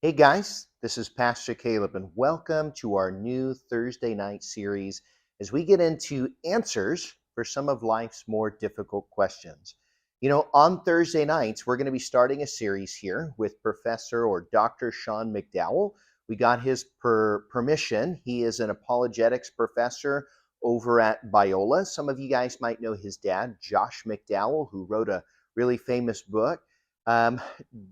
Hey guys, this is Pastor Caleb, and welcome to our new Thursday night series as we get into answers for some of life's more difficult questions. On Thursday nights, we're going to be starting a series here with Professor or Dr. Sean McDowell. We got his permission. He is an apologetics professor over at Biola. Some of you guys might know his dad, Josh McDowell, who wrote a really famous book.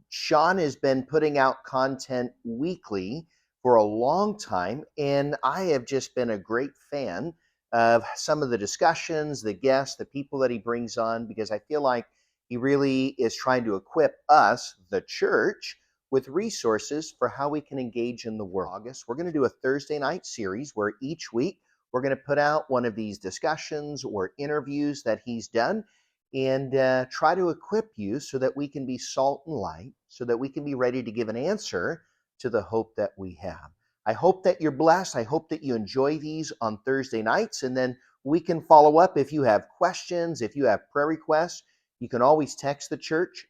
Sean has been putting out content weekly for a long time, and I have just been a great fan of some of the discussions, the guests, the people that he brings on, because I feel like he really is trying to equip us, the church, with resources for how we can engage in the world. August, we're going to do a Thursday night series where each week we're going to put out one of these discussions or interviews that he's done and try to equip you so that we can be salt and light, so that we can be ready to give an answer to the hope that we have. I hope that you're blessed. I hope that you enjoy these on Thursday nights, and then we can follow up if you have questions, if you have prayer requests. You can always text the church,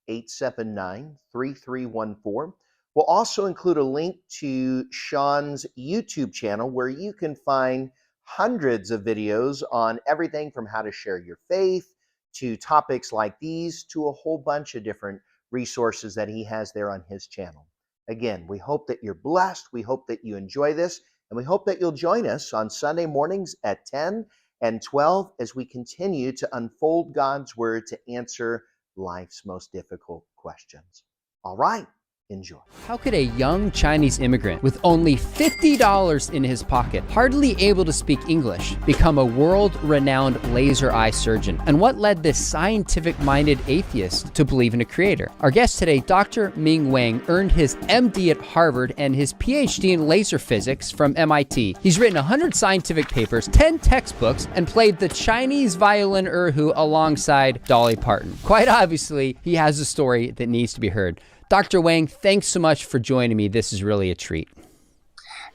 714-879-3314. We'll also include a link to Sean's YouTube channel where you can find hundreds of videos on everything from how to share your faith to topics like these to a whole bunch of different resources that he has there on his channel. Again, we hope that you're blessed. We hope that you enjoy this, and we hope that you'll join us on Sunday mornings at 10 and 12 as we continue to unfold God's word to answer life's most difficult questions. All right. Enjoy. How could a young Chinese immigrant with only $50 in his pocket, hardly able to speak English, become a world-renowned laser eye surgeon? And what led this scientific-minded atheist to believe in a creator? Our guest today, Dr. Ming Wang, earned his MD at Harvard and his PhD in laser physics from MIT. He's written 100 scientific papers, 10 textbooks, and played the Chinese violin erhu alongside Dolly Parton. Quite obviously, he has a story that needs to be heard. Dr. Wang, thanks so much for joining me. This is really a treat.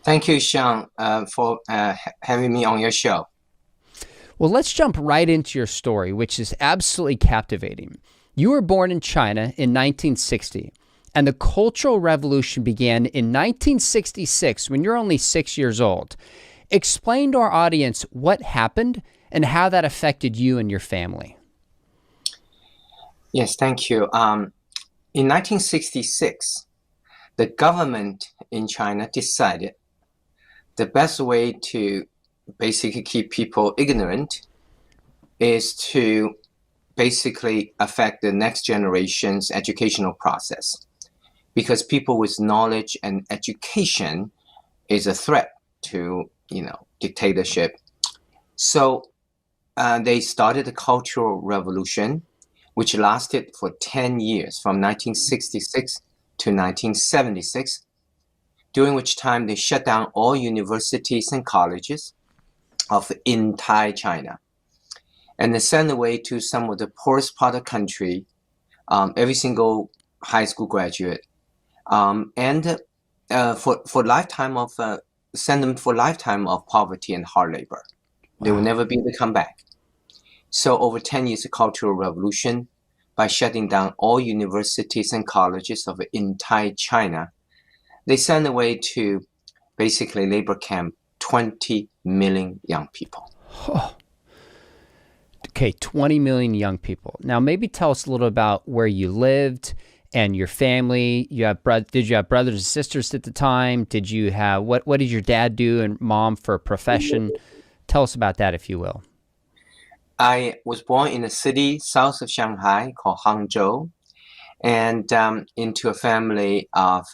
Thank you, Sean, for having me on your show. Well, let's jump right into your story, which is absolutely captivating. You were born in China in 1960, and the Cultural Revolution began in 1966 when you're only 6 years old. Explain to our audience what happened and how that affected you and your family. Yes, thank you. In 1966, the government in China decided the best way to basically keep people ignorant is to basically affect the next generation's educational process, because people with knowledge and education is a threat to, dictatorship. So they started the Cultural Revolution, which lasted for 10 years, from 1966 to 1976, during which time they shut down all universities and colleges of the entire China. And they sent away to some of the poorest part of the country, every single high school graduate, and for lifetime of send them for lifetime of poverty and hard labor. Wow. They will never be able to come back. So over 10 years, the Cultural Revolution, by shutting down all universities and colleges of the entire China, they sent away to basically labor camp 20 million young people. Oh. Okay, 20 million young people. Now, maybe tell us a little about where you lived and your family. Did you have brothers and sisters at the time? Did you have, what did your dad do and mom for a profession? Tell us about that, if you will. I was born in a city south of Shanghai called Hangzhou, and into a family of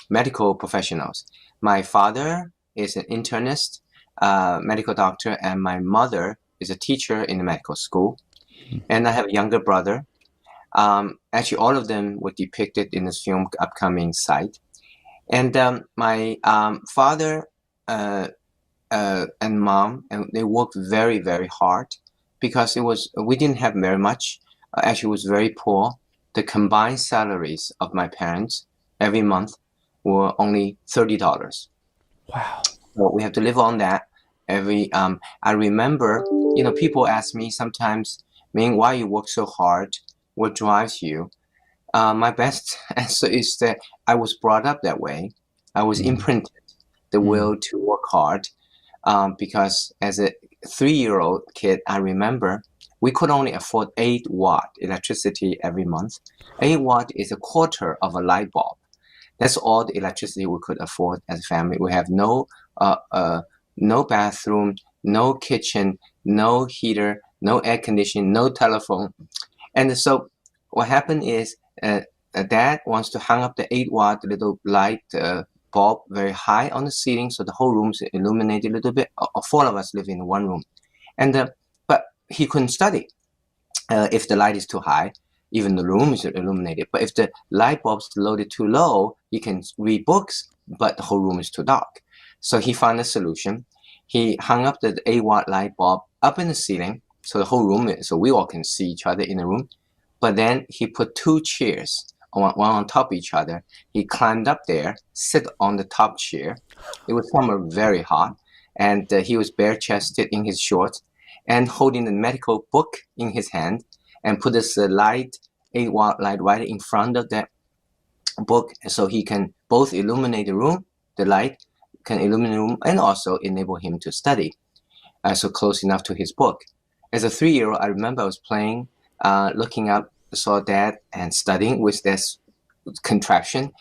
medical professionals. My father is an internist, medical doctor, and my mother is a teacher in the medical school. And I have a younger brother. Actually, all of them were depicted in this film, upcoming Sight. And my father and mom, and they worked very, very hard, because we didn't have very much. Actually, it was very poor. The combined salaries of my parents every month were only $30. Wow. So we have to live on that. I remember, people ask me sometimes, Ming, why you work so hard? What drives you? My best answer is that I was brought up that way. I was imprinted the will to work hard, because as a 3-year-old kid, I remember we could only afford 8 watt electricity every month. 8 watt is a quarter of a light bulb. That's all the electricity we could afford as a family. We have no bathroom, no kitchen, no heater, no air conditioning, no telephone. And so what happened is dad wants to hang up the 8 watt little light bulb very high on the ceiling, so the whole room's illuminated a little bit. 4 of us live in one room. And but he couldn't study if the light is too high. Even the room is illuminated. But if the light bulb's loaded too low, he can read books, but the whole room is too dark. So he found a solution. He hung up the 8 watt light bulb up in the ceiling, so the whole room, so we all can see each other in the room. But then he put 2 chairs, one on top of each other. He climbed up there, sit on the top chair. It was summer, very hot, and he was bare-chested in his shorts and holding a medical book in his hand, and put this 8 watt light right in front of that book, so he can both illuminate the room, the light can illuminate the room, and also enable him to study, so close enough to his book. As a 3-year-old, I remember I was playing, looking up, saw dad and studying with this contraption,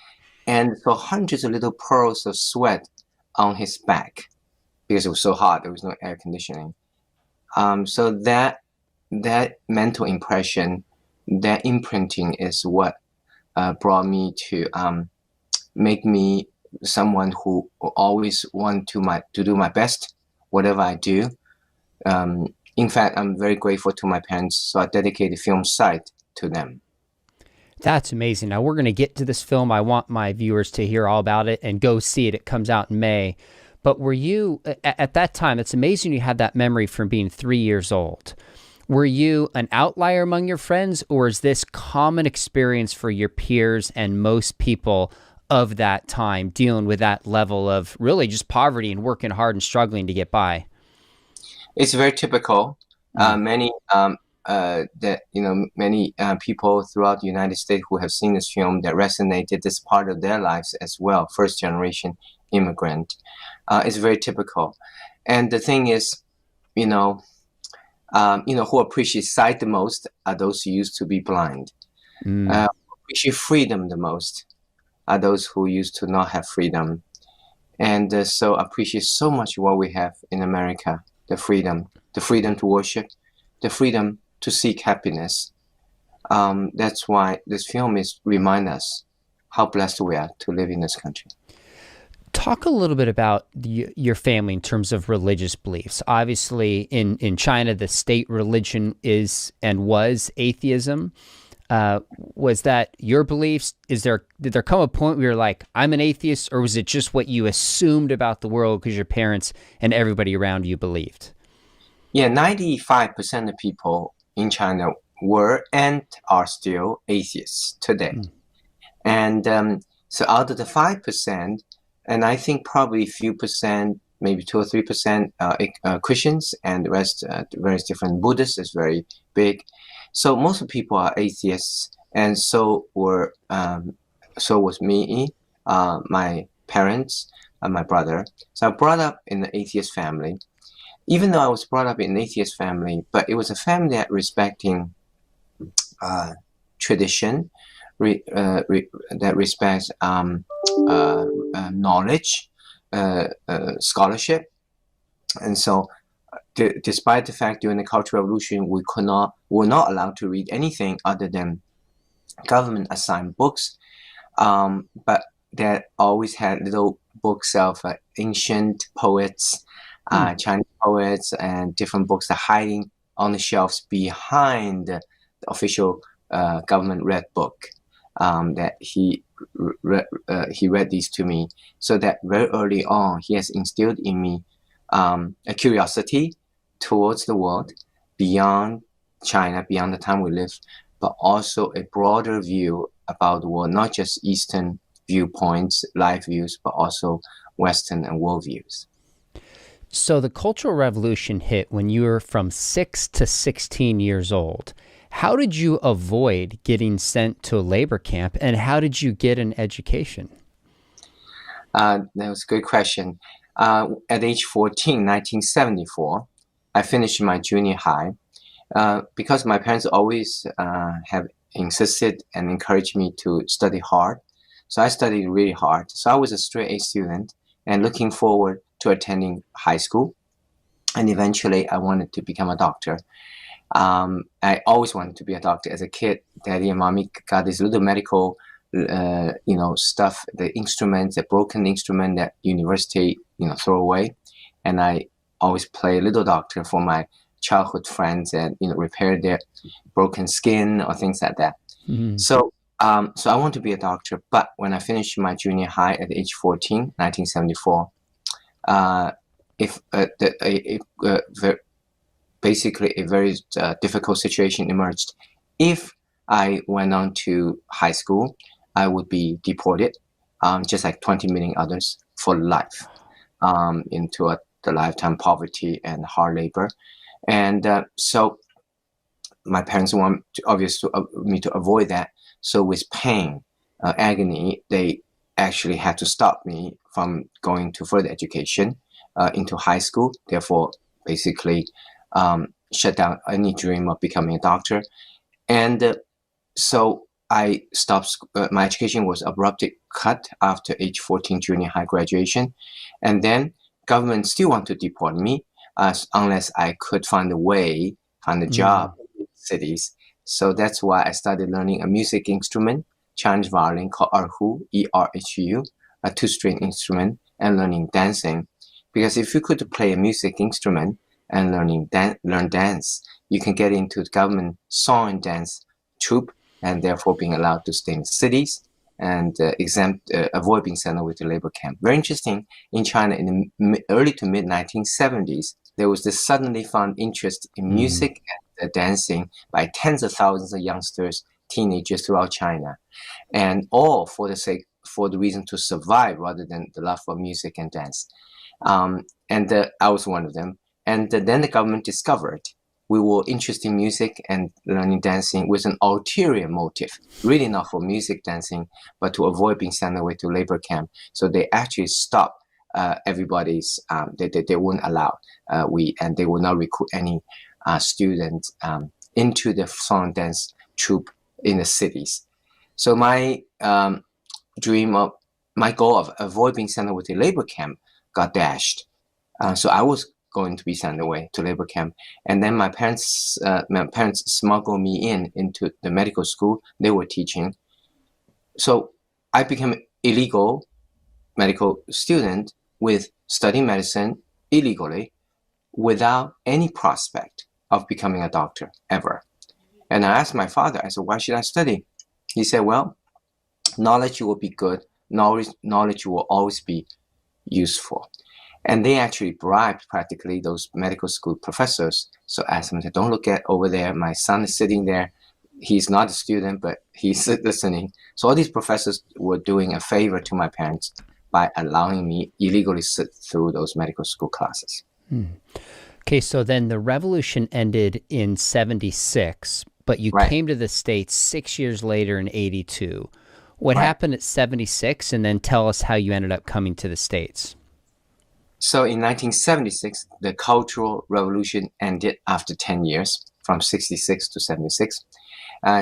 and saw hundreds of little pearls of sweat on his back because it was so hot. There was no air conditioning. So that mental impression, that imprinting is what brought me to make me someone who always want to do my best, whatever I do. In fact, I'm very grateful to my parents, so I dedicate the film site to them. That's amazing. Now, we're going to get to this film. I want my viewers to hear all about it and go see it. It comes out in May. But were you, at that time, it's amazing you had that memory from being 3 years old. Were you an outlier among your friends, or is this common experience for your peers and most people of that time dealing with that level of really just poverty and working hard and struggling to get by? It's very typical. Many people throughout the United States who have seen this film that resonated this part of their lives as well. First generation immigrant. It's very typical. And the thing is, who appreciate sight the most are those who used to be blind. Who appreciate freedom the most are those who used to not have freedom. And so appreciate so much what we have in America, the freedom to worship, the freedom to seek happiness. That's why this film remind us how blessed we are to live in this country. Talk a little bit about your family in terms of religious beliefs. Obviously, in China, the state religion is and was atheism. Was that your beliefs? Did there come a point where you're like, I'm an atheist, or was it just what you assumed about the world because your parents and everybody around you believed? Yeah, 95% of people in China were and are still atheists today. And so out of the 5%, and I think probably a few percent, maybe 2 or 3% Christians, and the rest various different Buddhists is very big. So most of the people are atheists, and so was me, my parents, and my brother. So I brought up in an atheist family. Even though I was brought up in an atheist family, but it was a family that respecting tradition, that respects knowledge, scholarship. And so despite the fact during the Cultural Revolution we were not allowed to read anything other than government assigned books, but that always had little books of ancient poets, Chinese poets, and different books that hiding on the shelves behind the official government read book. That he read these to me, so that very early on he has instilled in me a curiosity towards the world beyond China, beyond the time we live, but also a broader view about the world, not just Eastern viewpoints, life views, but also Western and world views. So the Cultural Revolution hit when you were from 6 to 16 years old. How did you avoid getting sent to a labor camp, and how did you get an education? That was a good question. At age 14, 1974, I finished my junior high. Because my parents always have insisted and encouraged me to study hard. So I studied really hard. So I was a straight A student and looking forward to attending high school. And eventually I wanted to become a doctor. I always wanted to be a doctor as a kid. Daddy and mommy got this little medical stuff, the instruments, the broken instrument that university, throw away. And I always play little doctor for my childhood friends and, repair their broken skin or things like that. Mm-hmm. So I want to be a doctor. But when I finished my junior high at age 14, 1974, basically a very difficult situation emerged. If I went on to high school, I would be deported, just like 20 million others, for life, into the lifetime poverty and hard labor. And so my parents want me to avoid that. So with pain, agony, they actually had to stop me from going to further education into high school. Therefore, basically shut down any dream of becoming a doctor. And so I stopped. My education was abruptly cut after age 14 junior high graduation. And then government still want to deport me unless I could find a job in cities. So that's why I started learning a music instrument, Chinese violin called erhu, ERHU, a two-string instrument, and learning dancing. Because if you could play a music instrument and learn dance, you can get into the government song and dance troupe, and therefore being allowed to stay in cities and avoid being sent away to labor camp. Very interesting. In China, in the early to mid 1970s, there was this suddenly found interest in music and dancing by tens of thousands of youngsters, teenagers throughout China, and all for the reason to survive rather than the love for music and dance. I was one of them. And then the government discovered we were interested in music and learning dancing with an ulterior motive, really not for music dancing, but to avoid being sent away to labor camp. So they actually stopped everybody's, they wouldn't allow, and they would not recruit any students into the song and dance troupe in the cities. So my goal of avoid being sent away to labor camp got dashed. So I was going to be sent away to labor camp, and then my parents smuggled me into the medical school they were teaching. So I became illegal medical student with studying medicine illegally, without any prospect of becoming a doctor ever. And I asked my father, I said, why should I study? He said, well, knowledge will be good. Knowledge will always be useful. And they actually bribed practically those medical school professors. So I asked them, don't look at over there. My son is sitting there. He's not a student, but he's listening. So all these professors were doing a favor to my parents by allowing me illegally sit through those medical school classes. Okay, so then the revolution ended in 76, but you came to the States 6 years later in 82. What happened at 76? And then tell us how you ended up coming to the States. So in 1976, the Cultural Revolution ended after 10 years, from 66 to 76.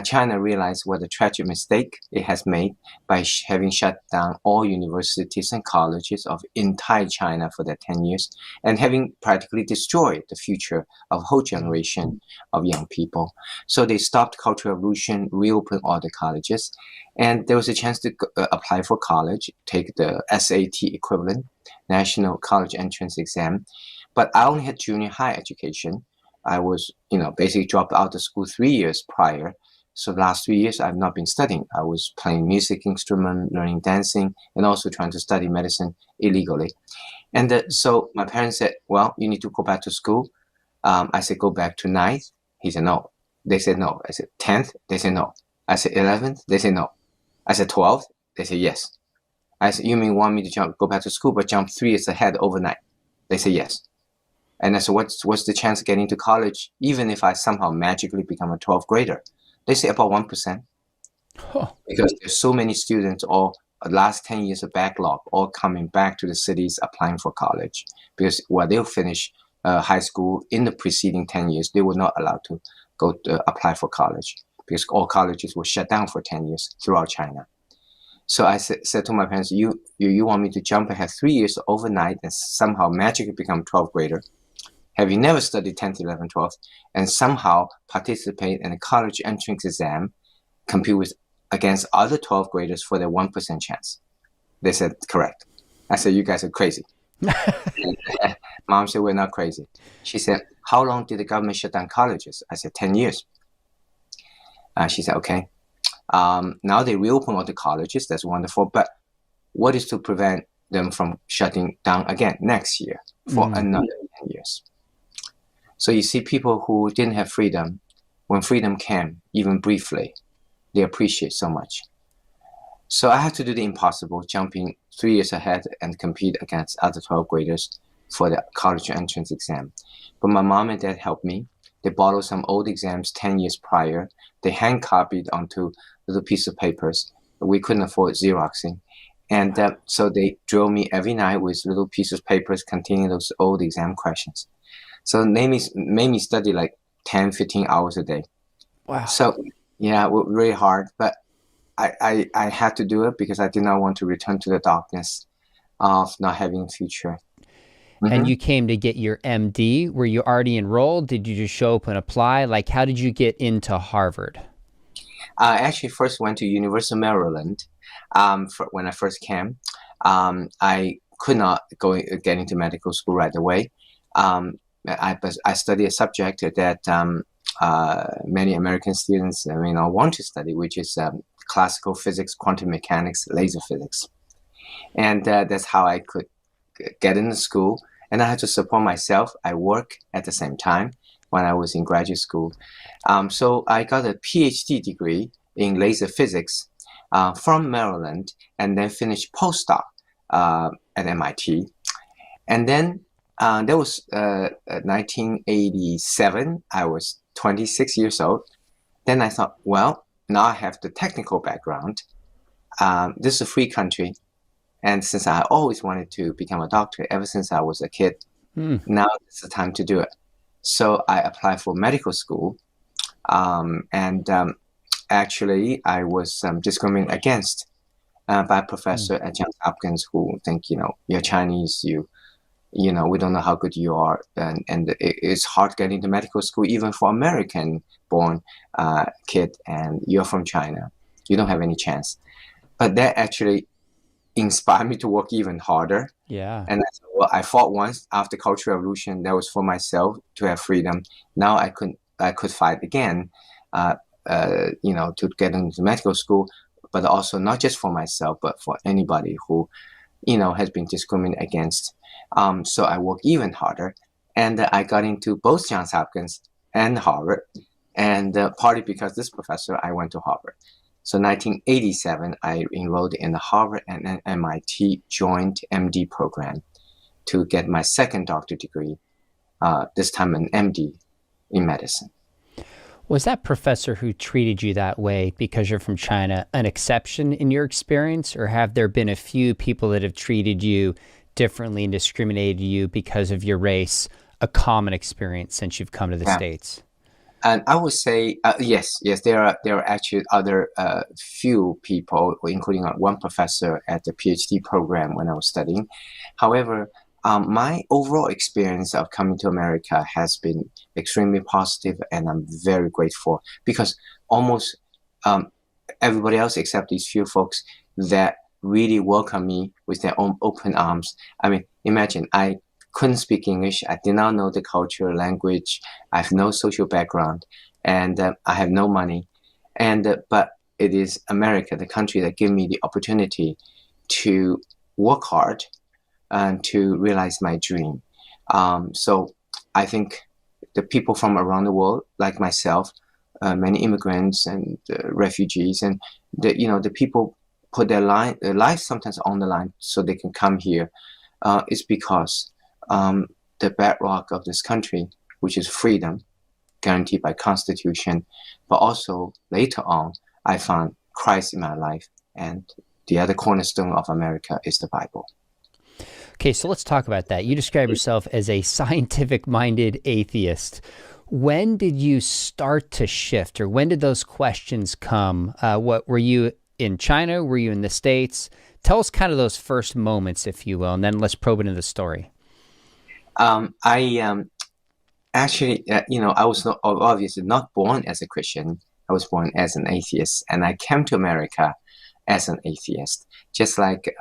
China realized what a tragic mistake it has made by having shut down all universities and colleges of entire China for that 10 years, and having practically destroyed the future of a whole generation of young people. So they stopped Cultural Revolution, reopened all the colleges, and there was a chance to apply for college, take the SAT equivalent, National College Entrance Exam. But I only had junior high education. I was, basically dropped out of school 3 years prior. So the last 3 years, I've not been studying. I was playing music instrument, learning dancing, and also trying to study medicine illegally. And so my parents said, well, you need to go back to school. I said, go back to 9th. He said, no. They said, no. I said, 10th. They said, no. I said, 11th. They said, no. I said, 12th. They said, yes. I said, you mean want me to go back to school, but jump 3 years ahead overnight? They said, yes. And I said, what's the chance of getting to college, even if I somehow magically become a 12th grader? They say about 1%. Oh. Because there's so many students, all last 10 years of backlog, all coming back to the cities applying for college. Because while they'll finish high school in the preceding 10 years, they were not allowed to go to apply for college because all colleges were shut down for 10 years throughout China. So I said to my parents, you want me to jump ahead 3 years overnight and somehow magically become 12th grader, having never studied 10th, 11th, 12th, and somehow participate in a college entrance exam, compete with against other 12th graders for their 1% chance. They said, correct. I said, you guys are crazy. Mom said, we're not crazy. She said, how long did the government shut down colleges? I said, 10 years. She said, okay. Now they reopen all the colleges. That's wonderful. But what is to prevent them from shutting down again next year for another 10 years? So you see, people who didn't have freedom, when freedom came, even briefly, they appreciate so much. So I had to do the impossible, jumping 3 years ahead and compete against other 12th graders for the college entrance exam. But my mom and dad helped me. They borrowed some old exams 10 years prior. They hand copied onto little piece of papers. We couldn't afford Xeroxing. And so they drilled me every night with little pieces of papers containing those old exam questions. So made me study like 10, 15 hours a day. Wow. So yeah, really hard. But I had to do it because I did not want to return to the darkness of not having a future. And you came to get your MD. Were you already enrolled? Did you just show up and apply? Like, how did you get into Harvard? I actually first went to University of Maryland when I first came. I could not get into medical school right away. I studied a subject that many American students want to study, which is classical physics, quantum mechanics, laser physics. And that's how I could get into school. And I had to support myself. I work at the same time when I was in graduate school. So I got a PhD degree in laser physics from Maryland, and then finished postdoc at MIT. And then that was 1987. I was 26 years old. Then I thought, well, now I have the technical background. This is a free country. And since I always wanted to become a doctor ever since I was a kid, now it's the time to do it. So I applied for medical school. Actually, I was discriminated against by a professor at Johns Hopkins who think, you're Chinese, we don't know how good you are. And it's hard getting to medical school, even for American-born kid, and you're from China. You don't have any chance. But that actually inspired me to work even harder. Yeah. And I fought once after Cultural Revolution. That was for myself to have freedom. Now I could fight again, to get into medical school, but also not just for myself, but for anybody who, has been discriminated against. So I worked even harder, and I got into both Johns Hopkins and Harvard, and partly because this professor, I went to Harvard. So 1987, I enrolled in the Harvard and MIT joint MD program to get my second doctorate degree, this time an MD in medicine. Was that professor who treated you that way because you're from China an exception in your experience, or have there been a few people that have treated you differently and discriminated you because of your race, a common experience since you've come to the States? And I would say, yes, there are actually other few people, including one professor at the PhD program when I was studying. However, my overall experience of coming to America has been extremely positive, and I'm very grateful because almost everybody else except these few folks that really welcome me with their own open arms. I mean, imagine I couldn't speak English. I did not know the culture, language. I have no social background, and I have no money. But it is America, the country that gave me the opportunity to work hard and to realize my dream. So I think the people from around the world, like myself, many immigrants and refugees, and the people put their life sometimes on the line so they can come here, is because the bedrock of this country, which is freedom, guaranteed by Constitution. But also later on, I found Christ in my life, and the other cornerstone of America is the Bible. Okay, so let's talk about that. You describe yourself as a scientific-minded atheist. When did you start to shift, or when did those questions come? What were you in China? Were you in the States? Tell us kind of those first moments, if you will, and then let's probe into the story. Actually, I was obviously not born as a Christian. I was born as an atheist, and I came to America as an atheist, just like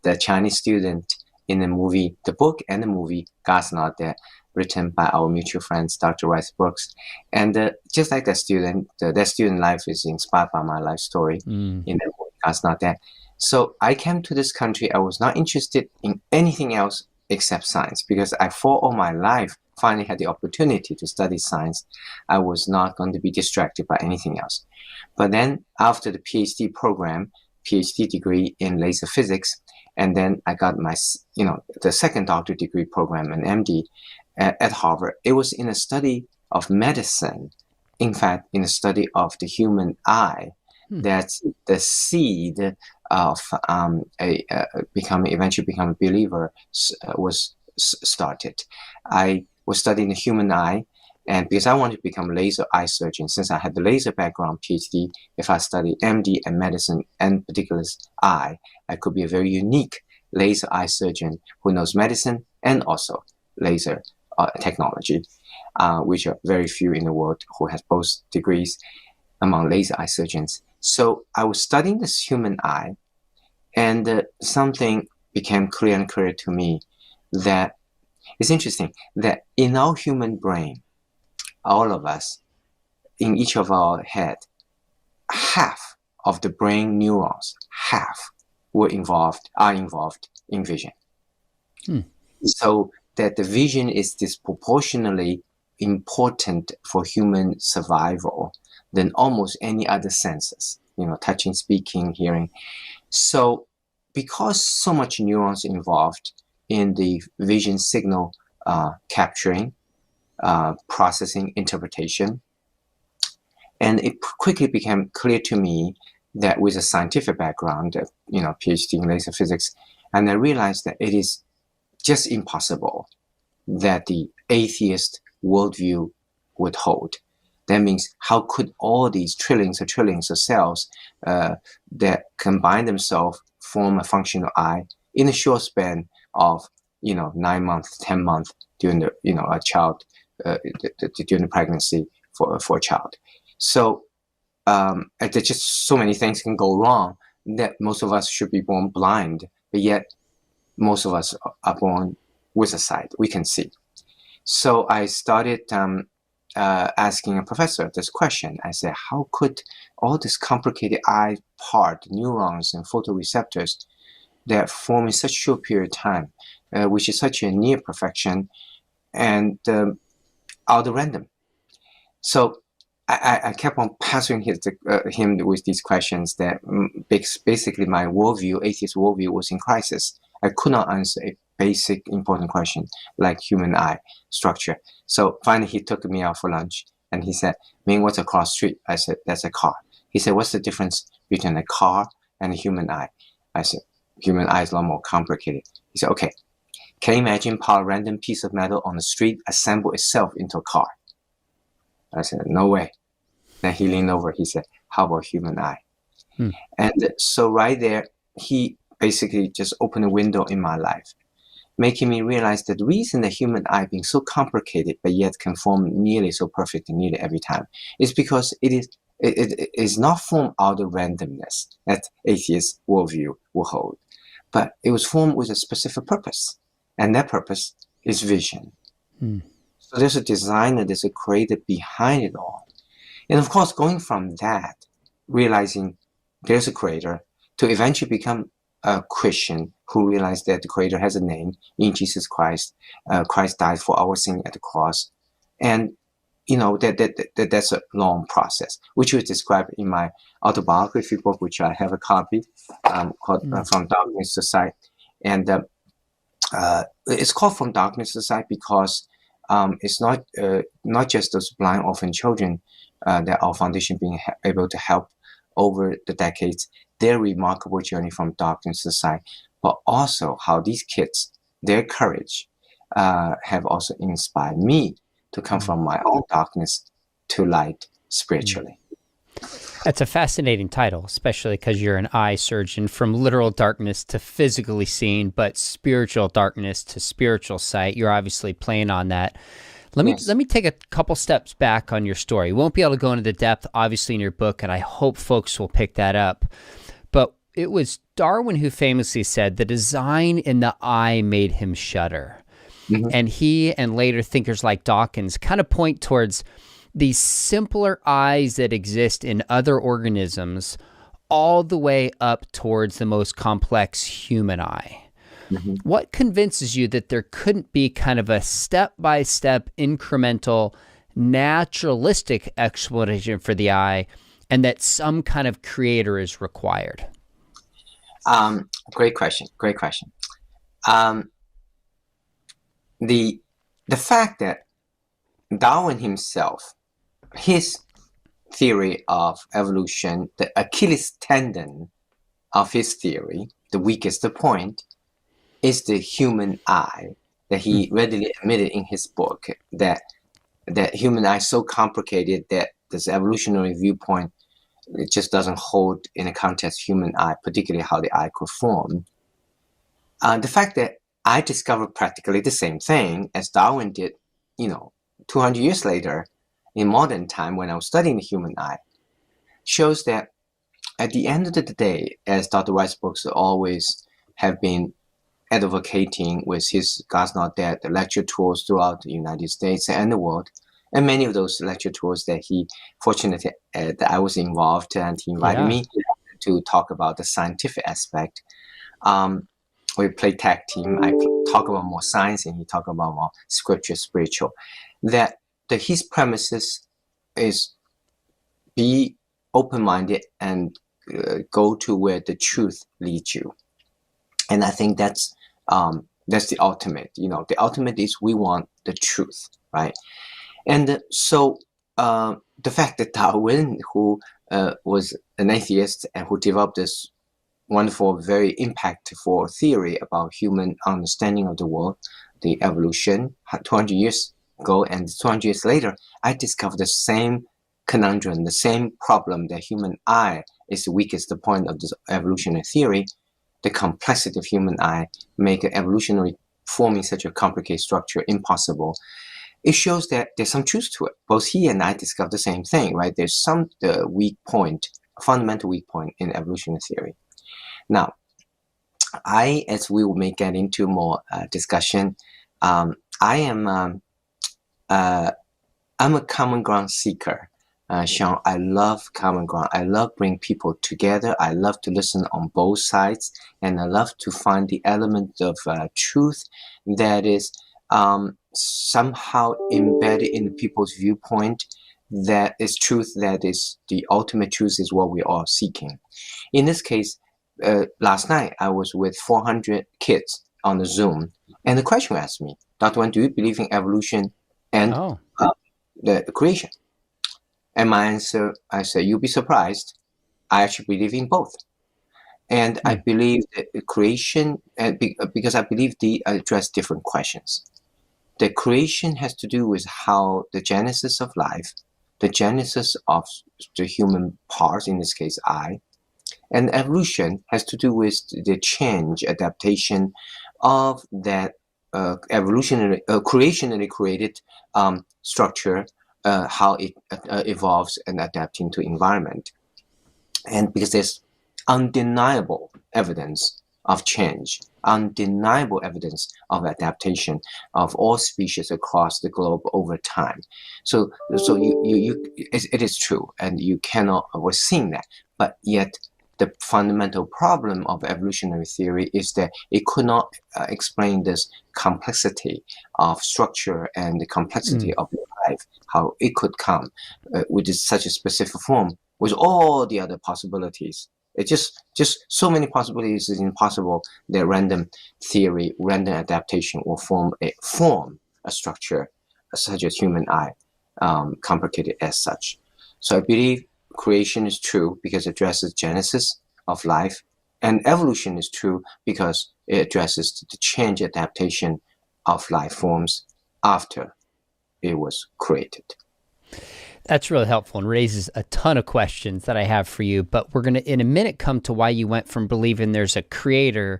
the Chinese student in the movie, the book and the movie, God's Not There, written by our mutual friends, Dr. Rice Brooks. And just like that student, that student life is inspired by my life story in the movie, God's Not There. So I came to this country. I was not interested in anything else except science, because I, for all my life, finally had the opportunity to study science. I was not going to be distracted by anything else. But then after the PhD program, PhD degree in laser physics, and then I got my, the second doctorate degree program, an MD at Harvard. It was in a study of medicine. In fact, in a study of the human eye, that's the seed of eventually become a believer was started. I was studying the human eye, and because I wanted to become a laser eye surgeon, since I had the laser background PhD, if I studied MD and medicine and particularly eye, I could be a very unique laser eye surgeon who knows medicine and also laser technology, which are very few in the world who has both degrees among laser eye surgeons. So I was studying this human eye, and something became clear and clear to me that it's interesting that in our human brain, all of us, in each of our head, half of the brain neurons, half are involved in vision. So that the vision is disproportionately important for human survival than almost any other senses, touching, speaking, hearing. So because so much neurons involved in the vision signal capturing, processing, interpretation, and it quickly became clear to me that with a scientific background, PhD in laser physics, and I realized that it is just impossible that the atheist worldview would hold. That means how could all these trillions of cells that combine themselves form a functional eye in a short span of 9 months, 10 months during the a child during the pregnancy for a child. So there's just so many things can go wrong that most of us should be born blind, but yet most of us are born with a sight. We can see. So I started asking a professor this question. I said, how could all this complicated eye part, neurons and photoreceptors that form in such a short period of time, which is such a near perfection, and out of random? So I kept on pestering him with these questions that basically my worldview, atheist worldview, was in crisis. I could not answer a basic important question like human eye structure. So finally he took me out for lunch and he said, Ming, what's across the street? I said, that's a car. He said, what's the difference between a car and a human eye? I said, human eye is a lot more complicated. He said, okay, can you imagine a random piece of metal on the street assemble itself into a car? I said, no way. Then he leaned over, he said, how about human eye? And so right there, he basically just opened a window in my life, making me realize that the reason the human eye being so complicated, but yet can form nearly so perfectly nearly every time, is because it is not formed out of randomness that atheist worldview will hold, but it was formed with a specific purpose, and that purpose is vision. So there's a designer, there's a creator behind it all. And of course, going from that, realizing there's a creator, to eventually become a Christian who realized that the creator has a name in Jesus Christ. Christ died for our sin at the cross. And, that's a long process, which was described in my autobiography book, which I have a copy, called From Darkness to Sight. And it's called From Darkness to Sight because it's not just those blind orphan children that our foundation being able to help over the decades, their remarkable journey from darkness to sight, but also how these kids, their courage, have also inspired me to come from my own darkness to light spiritually. That's a fascinating title, especially because you're an eye surgeon, from literal darkness to physically seen, but spiritual darkness to spiritual sight. You're obviously playing on that. Let me take a couple steps back on your story. We won't be able to go into the depth, obviously, in your book, and I hope folks will pick that up. But it was Darwin who famously said the design in the eye made him shudder. Mm-hmm. And he and later thinkers like Dawkins kind of point towards these simpler eyes that exist in other organisms all the way up towards the most complex human eye. Mm-hmm. What convinces you that there couldn't be kind of a step-by-step, incremental, naturalistic explanation for the eye, and that some kind of creator is required? Great question. The fact that Darwin himself, his theory of evolution, the Achilles tendon of his theory, the weakest point, is the human eye, that he readily admitted in his book that human eye is so complicated that this evolutionary viewpoint, it just doesn't hold in the context of human eye, particularly how the eye could form. The fact that I discovered practically the same thing as Darwin did, 200 years later, in modern time when I was studying the human eye, shows that at the end of the day, as Dr. Wright's books always have been advocating with his God's Not Dead lecture tours throughout the United States and the world, and many of those lecture tours that he, fortunately, that I was involved and he invited me to talk about the scientific aspect. We play tag team. I talk about more science and he talk about more scripture, spiritual. That his premises is be open-minded and go to where the truth leads you. And I think that's the ultimate. The ultimate is we want the truth, right? And so the fact that Darwin, who was an atheist and who developed this wonderful, very impactful theory about human understanding of the world, the evolution, 200 years ago, and 200 years later, I discovered the same conundrum, the same problem, that human eye is the weakest point of this evolutionary theory. The complexity of human eye make evolutionary forming such a complicated structure impossible. It shows that there's some truth to it. Both he and I discovered the same thing, right? There's some weak point, fundamental weak point in evolutionary theory. Now, as we may get into more discussion, I'm a common ground seeker. Sean, I love common ground. I love bring people together. I love to listen on both sides, and I love to find the element of truth that is somehow embedded in people's viewpoint. That is truth. That is the ultimate truth. Is what we are seeking. In this case, last night I was with 400 kids on the Zoom, and the question asked me, Dr. Wang, do you believe in evolution and the creation? And my answer, I said, you'll be surprised. I actually believe in both. And I believe that the creation, because I believe they address different questions. The creation has to do with how the genesis of life, the genesis of the human parts, in this case, eye, and evolution has to do with the change, adaptation of that creationally created structure, how it evolves and adapting to environment. And because there's undeniable evidence of change, undeniable evidence of adaptation of all species across the globe over time. So it is true, and you cannot avoid seeing that. But yet, the fundamental problem of evolutionary theory is that it could not explain this complexity of structure and the complexity of life, how it could come with such a specific form with all the other possibilities. It's just so many possibilities. It's impossible that random theory, random adaptation will form a structure such as human eye, complicated as such. So I believe creation is true because it addresses genesis of life, and evolution is true because it addresses the change adaptation of life forms after it was created. That's really helpful and raises a ton of questions that I have for you. But we're going to, in a minute, come to why you went from believing there's a creator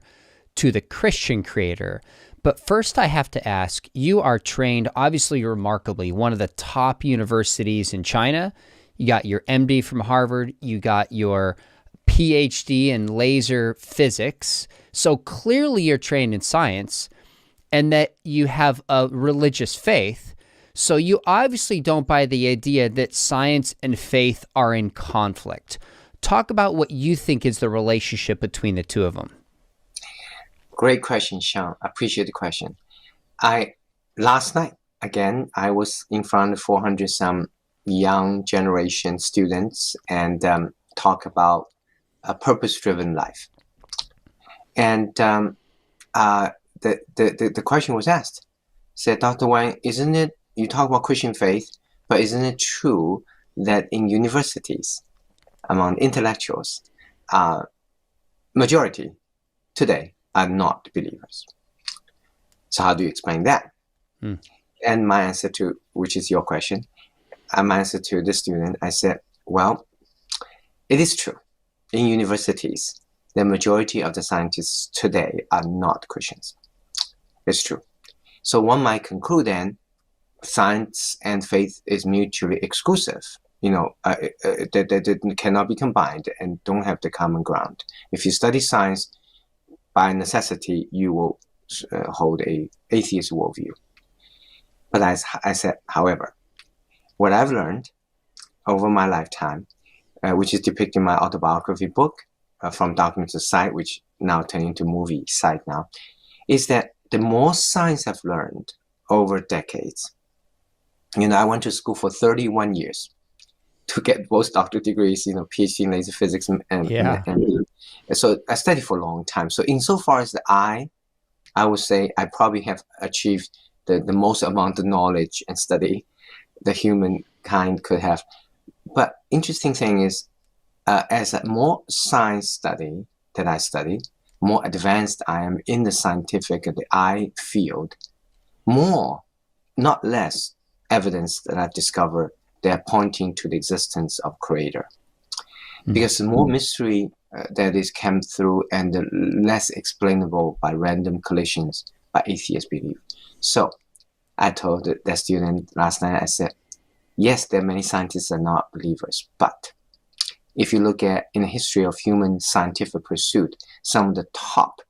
to the Christian creator. But first, I have to ask, you are trained, obviously, remarkably, one of the top universities in China. You got your MD from Harvard. You got your PhD in laser physics. So clearly you're trained in science and that you have a religious faith. So you obviously don't buy the idea that science and faith are in conflict. Talk about what you think is the relationship between the two of them. Great question, Sean. I appreciate the question. Last night, again, I was in front of 400 some young generation students and talk about a purpose-driven life. And the question was asked, said, Dr. Wang, isn't it, you talk about Christian faith, but isn't it true that in universities, among intellectuals, majority today are not believers? So how do you explain that? And my answer to, which is your question, my answer to the student, I said, well, it is true. In universities, the majority of the scientists today are not Christians. It's true. So one might conclude then, science and faith is mutually exclusive. They cannot be combined and don't have the common ground. If you study science, by necessity, you will hold a atheist worldview. But as I said, however, what I've learned over my lifetime, which is depicted in my autobiography book, From Darkness to Sight, which now turned into movie Sight now, is that the more science I've learned over decades, I went to school for 31 years to get both doctorate degrees, PhD in laser physics, and so I studied for a long time. So insofar as I would say I probably have achieved the most amount of knowledge and study the humankind could have. But interesting thing is, as a more science study that I study, more advanced I am in the scientific and the eye field, more, not less, evidence that I've discovered they are pointing to the existence of Creator. Because the more mystery that is came through and the less explainable by random collisions by atheist belief. So I told that student last night, I said, yes, there are many scientists are not believers, but if you look at in the history of human scientific pursuit, some of the top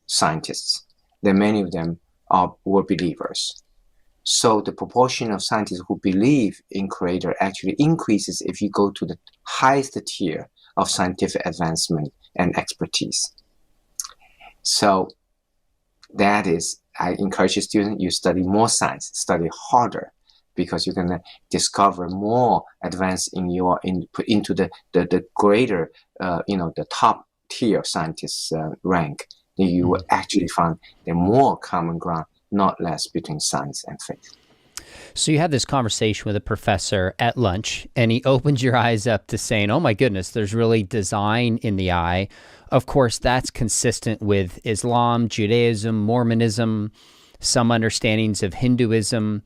scientists, there are many of them were believers. So the proportion of scientists who believe in Creator actually increases if you go to the highest tier of scientific advancement and expertise. So that is, I encourage a student, you study more science, study harder, because you're going to discover more advance into the greater, the top tier of scientists rank. You will actually find the more common ground, not less, between science and faith. So you had this conversation with a professor at lunch, and he opened your eyes up to saying, oh my goodness, there's really design in the eye. Of course, that's consistent with Islam, Judaism, Mormonism, some understandings of Hinduism.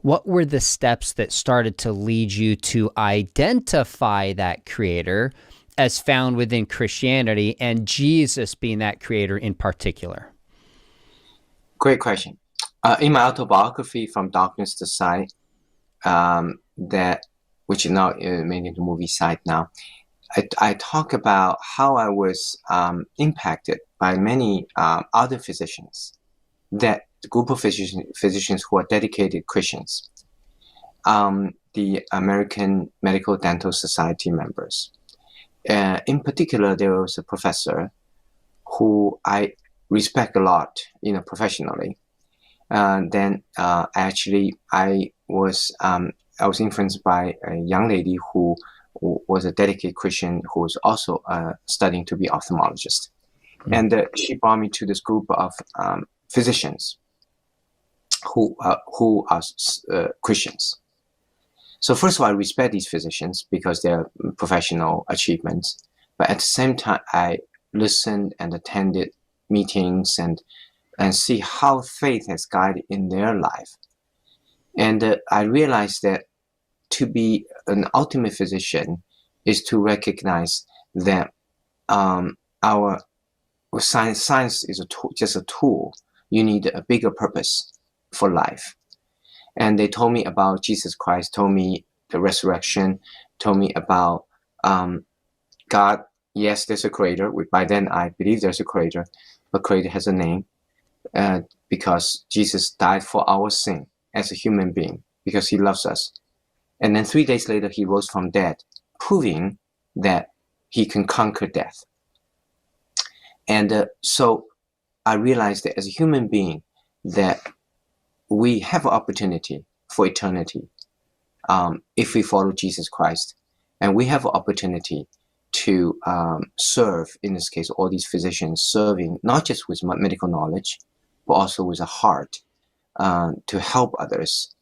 What were the steps that started to lead you to identify that creator as found within Christianity, and Jesus being that creator in particular? Great question. In my autobiography, From Darkness to Sight, which is now made into movie Sight now, I talk about how I was impacted by many other physicians, that the group of physicians who are dedicated Christians, the American Medical Dental Society members. In particular, there was a professor who I respect a lot, professionally. Then actually, I was influenced by a young lady who was a dedicated Christian who was also studying to be ophthalmologist. And she brought me to this group of physicians who are Christians. So first of all, I respect these physicians because they're professional achievements. But at the same time, I listened and attended meetings and see how faith has guided in their life. And I realized that to be an ultimate physician is to recognize that our science is just a tool. You need a bigger purpose for life. And they told me about Jesus Christ, told me the resurrection, told me about God. Yes, there's a creator. By then, I believe there's a creator, but creator has a name because Jesus died for our sin as a human being because he loves us. And then 3 days later, he rose from dead, proving that he can conquer death. And so I realized that as a human being, that we have an opportunity for eternity if we follow Jesus Christ. And we have an opportunity to serve, in this case, all these physicians, serving not just with medical knowledge, but also with a heart to help others.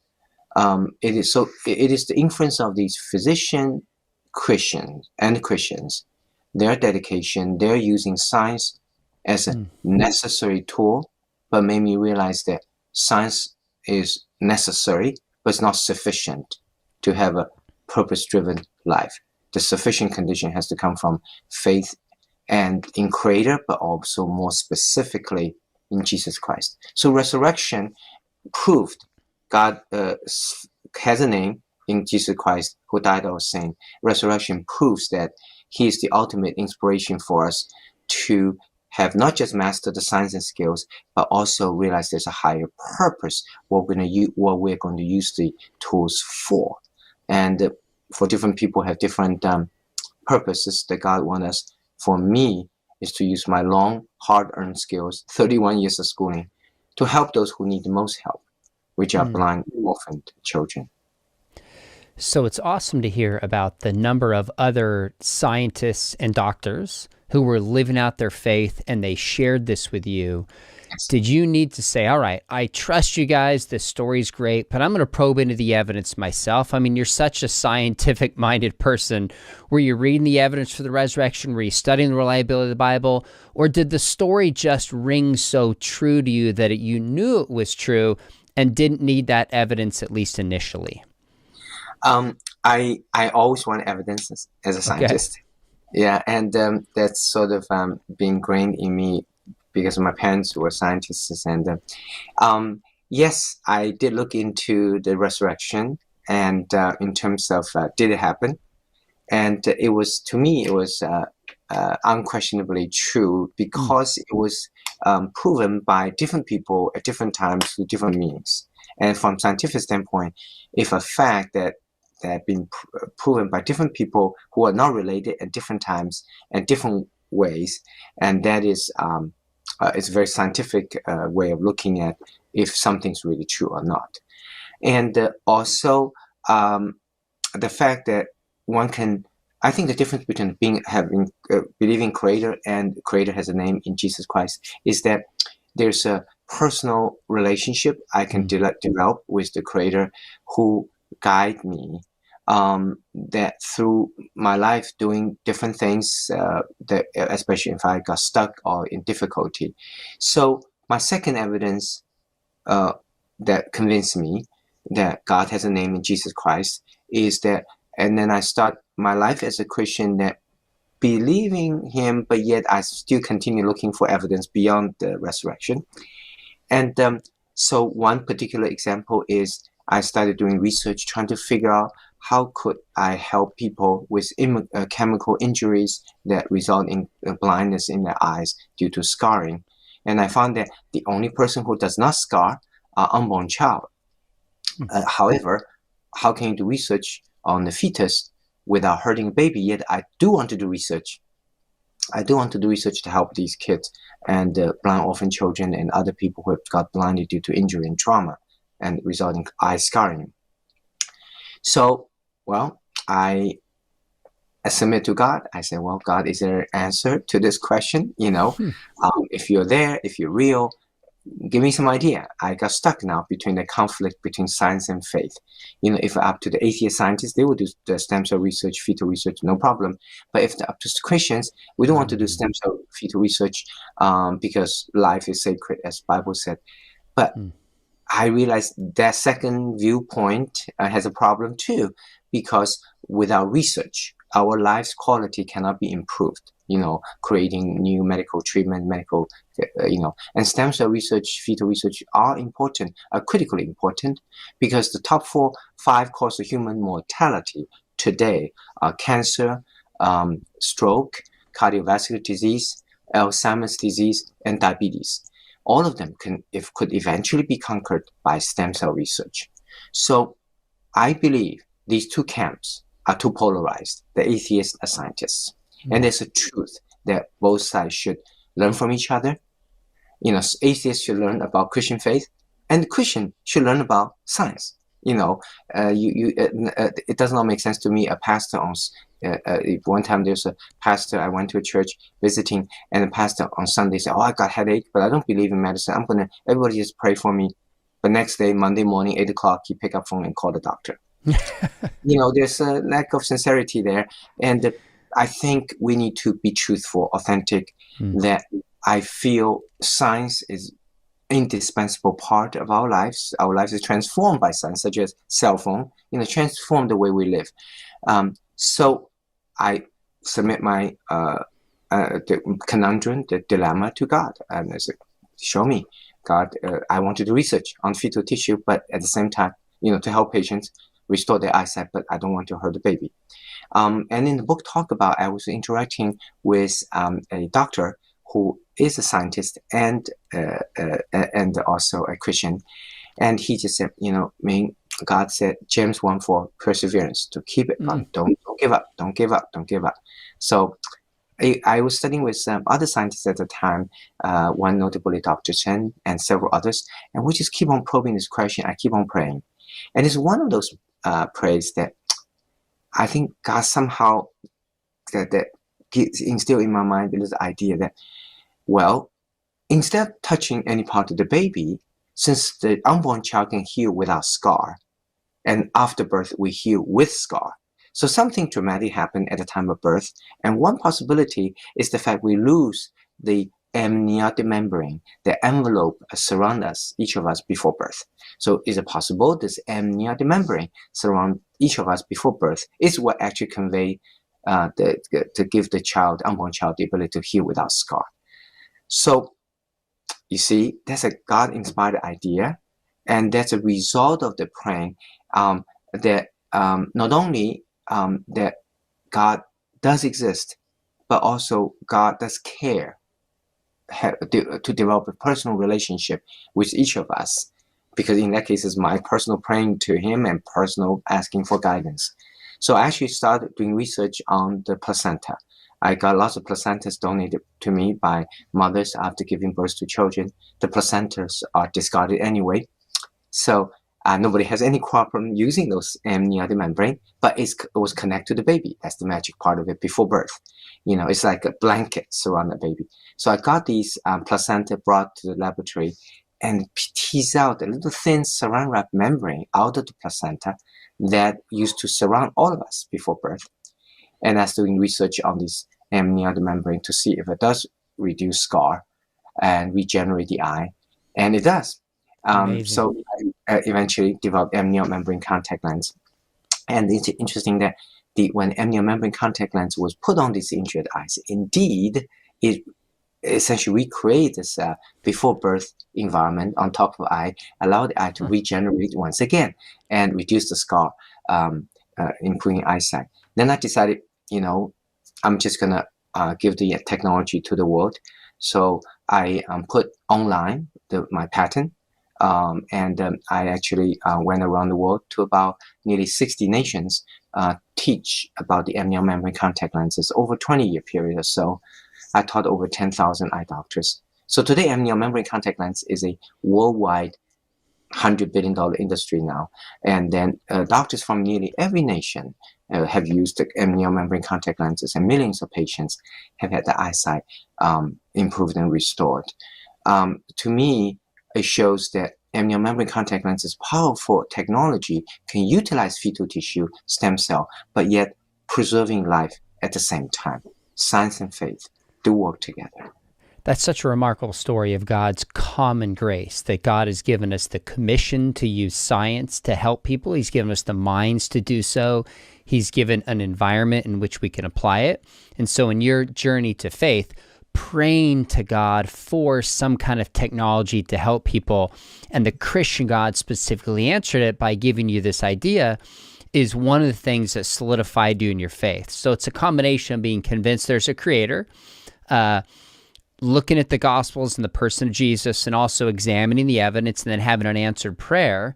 It is the influence of these physician Christians, their dedication, they're using science as a necessary tool, but made me realize that science is necessary, but it's not sufficient to have a purpose-driven life. The sufficient condition has to come from faith and in Creator, but also more specifically in Jesus Christ. So resurrection proved God has a name in Jesus Christ who died our sin. Resurrection proves that he is the ultimate inspiration for us to have not just mastered the science and skills, but also realize there's a higher purpose what we're going to use the tools for. And for different people have different purposes that God wants us. For me, is to use my long, hard-earned skills, 31 years of schooling, to help those who need the most help, which are blind, orphaned children. So it's awesome to hear about the number of other scientists and doctors who were living out their faith, and they shared this with you. Yes. Did you need to say, all right, I trust you guys, this story's great, but I'm going to probe into the evidence myself? I mean, you're such a scientific-minded person. Were you reading the evidence for the resurrection? Were you studying the reliability of the Bible? Or did the story just ring so true to you that you knew it was true and didn't need that evidence, at least initially? I always want evidence as a scientist. Okay. Yeah, and that's sort of been ingrained in me because my parents were scientists. And yes, I did look into the resurrection, and in terms of did it happen? And it was, to me, it was unquestionably true because it was proven by different people at different times through different means. And from scientific standpoint, if a fact that have been proven by different people who are not related at different times and different ways, and that is it's a very scientific way of looking at if something's really true or not. And also the fact that one can, I think the difference between believing Creator and Creator has a name in Jesus Christ is that there's a personal relationship I can develop with the Creator who guide me, that through my life doing different things, that especially if I got stuck or in difficulty. So my second evidence that convinced me that God has a name in Jesus Christ is that, and then I start my life as a Christian that believing him, but yet I still continue looking for evidence beyond the resurrection. And so one particular example is I started doing research trying to figure out how could I help people with chemical injuries that result in blindness in their eyes due to scarring. And I found that the only person who does not scar are unborn child. However, how can you do research on the fetus without hurting a baby? Yet I do want to do research. I do want to do research to help these kids and blind orphan children and other people who have got blinded due to injury and trauma and resulting eye scarring. So, well, I I submit to God. I say, well, God, is there an answer to this question? If you're there, if you're real, give me some idea. I got stuck now between the conflict between science and faith. If up to the atheist scientists, they would do the stem cell research, fetal research, no problem. But if up to Christians, we don't want to do stem cell fetal research because life is sacred, as Bible said. But I realized that second viewpoint has a problem too, because without research, our life's quality cannot be improved. Creating new medical treatment, and stem cell research, fetal research are important, are critically important, because the top 5 causes of human mortality today are cancer, stroke, cardiovascular disease, Alzheimer's disease, and diabetes. All of them could eventually be conquered by stem cell research. So I believe these two camps are too polarized, the atheists and scientists. And there's a truth that both sides should learn from each other. Atheists should learn about Christian faith, and Christian should learn about science. It does not make sense to me. A pastor one time there's a pastor, I went to a church visiting, and the pastor on Sunday said, I got headache, but I don't believe in medicine. Everybody just pray for me. But next day, Monday morning, 8 o'clock, he pick up phone and call the doctor. There's a lack of sincerity there. And I think we need to be truthful, authentic, that I feel science is indispensable part of our lives. Our lives is transformed by science, such as cell phone, transform the way we live. So I submit my the conundrum, the dilemma to God. And I said, show me, God, I want to do research on fetal tissue, but at the same time, to help patients restore their eyesight, but I don't want to hurt the baby. And in the book talk about, I was interacting with a doctor who is a scientist and also a Christian. And he just said, Ming, God said, James 1:4, perseverance, to keep it on. Don't give up, don't give up, don't give up. So I was studying with other scientists at the time, one notably Dr. Chen and several others, and we just keep on probing this question. I keep on praying. And it's one of those prayers that I think God somehow that instilled in my mind this idea that, well, instead of touching any part of the baby, since the unborn child can heal without scar, and after birth we heal with scar. So something dramatic happened at the time of birth, and one possibility is the fact we lose the amniotic membrane, the envelope surround us, each of us, before birth. So is it possible this amniotic membrane surround each of us before birth is what actually convey to give the unborn child, the ability to heal without scar? So you see, that's a God-inspired idea, and that's a result of the praying that not only that God does exist, but also God does care to develop a personal relationship with each of us, because in that case it's my personal praying to him and personal asking for guidance. So I actually started doing research on the placenta. I got lots of placentas donated to me by mothers after giving birth to children. The placentas are discarded anyway, so nobody has any problem using those amniotic membrane, but it was connected to the baby. That's the magic part of it before birth. It's like a blanket surround the baby. So I got these placenta brought to the laboratory and tease out a little thin saran wrap membrane out of the placenta that used to surround all of us before birth. And I was doing research on this amniotic membrane to see if it does reduce scar and regenerate the eye. And it does. So I eventually developed amniotic membrane contact lens. And it's interesting that when amniotic membrane contact lens was put on these injured eyes, indeed, it essentially recreate this before birth environment on top of the eye, allow the eye to regenerate once again and reduce the scar, improving eyesight. Then I decided, I'm just going to give the technology to the world. So I put online my patent, and I actually went around the world to about nearly 60 nations, teach about the amniotic membrane contact lenses over a 20-year period or so. I taught over 10,000 eye doctors. So today, amniotic membrane contact lens is a worldwide $100 billion industry now. And then doctors from nearly every nation have used the amnion membrane contact lenses, and millions of patients have had their eyesight improved and restored. To me, it shows that amnion membrane contact lenses, powerful technology, can utilize fetal tissue stem cell, but yet preserving life at the same time. Science and faith do work together. That's such a remarkable story of God's common grace, that God has given us the commission to use science to help people. He's given us the minds to do so. He's given an environment in which we can apply it. And so in your journey to faith, praying to God for some kind of technology to help people, and the Christian God specifically answered it by giving you this idea, is one of the things that solidified you in your faith. So it's a combination of being convinced there's a creator, looking at the Gospels and the person of Jesus, and also examining the evidence, and then having an answered prayer.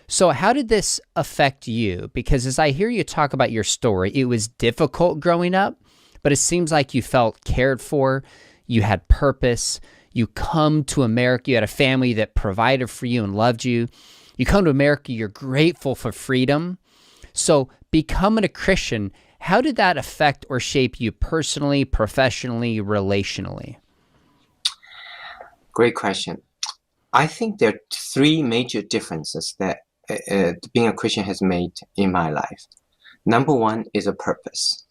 So how did this affect you? Because as I hear you talk about your story, it was difficult growing up, but it seems like you felt cared for, you had purpose, you come to America, you had a family that provided for you and loved you. You come to America, you're grateful for freedom. So becoming a Christian, how did that affect or shape you personally, professionally, relationally? Great question. I think there are three major differences that being a Christian has made in my life. Number one is a purpose.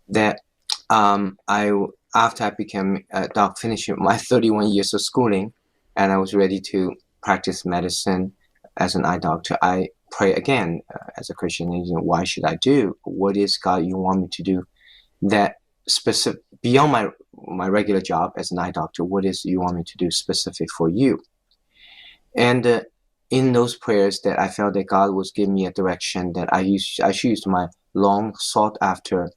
That after I became a doctor, finished my 31 years of schooling, and I was ready to practice medicine as an eye doctor, I pray again as a Christian. Why should I do? What is God you want me to do? That specific beyond my regular job as an eye doctor. What is you want me to do specific for you? And in those prayers, that I felt that God was giving me a direction that I should use my long sought after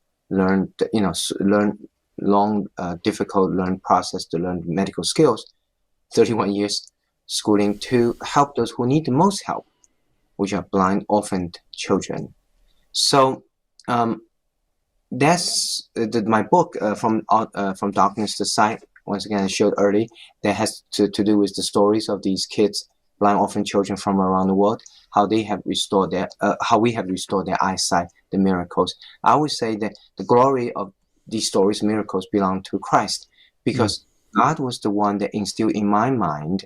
difficult learn process to learn medical skills, 31 years schooling, to help those who need the most help, which are blind, orphaned children. So that's my book, From Darkness to Sight. Once again, I showed early, that has to do with the stories of these kids, blind orphan children from around the world, how they have restored how we have restored their eyesight, the miracles. I always say that the glory of these stories, miracles, belong to Christ, because God was the one that instilled in my mind,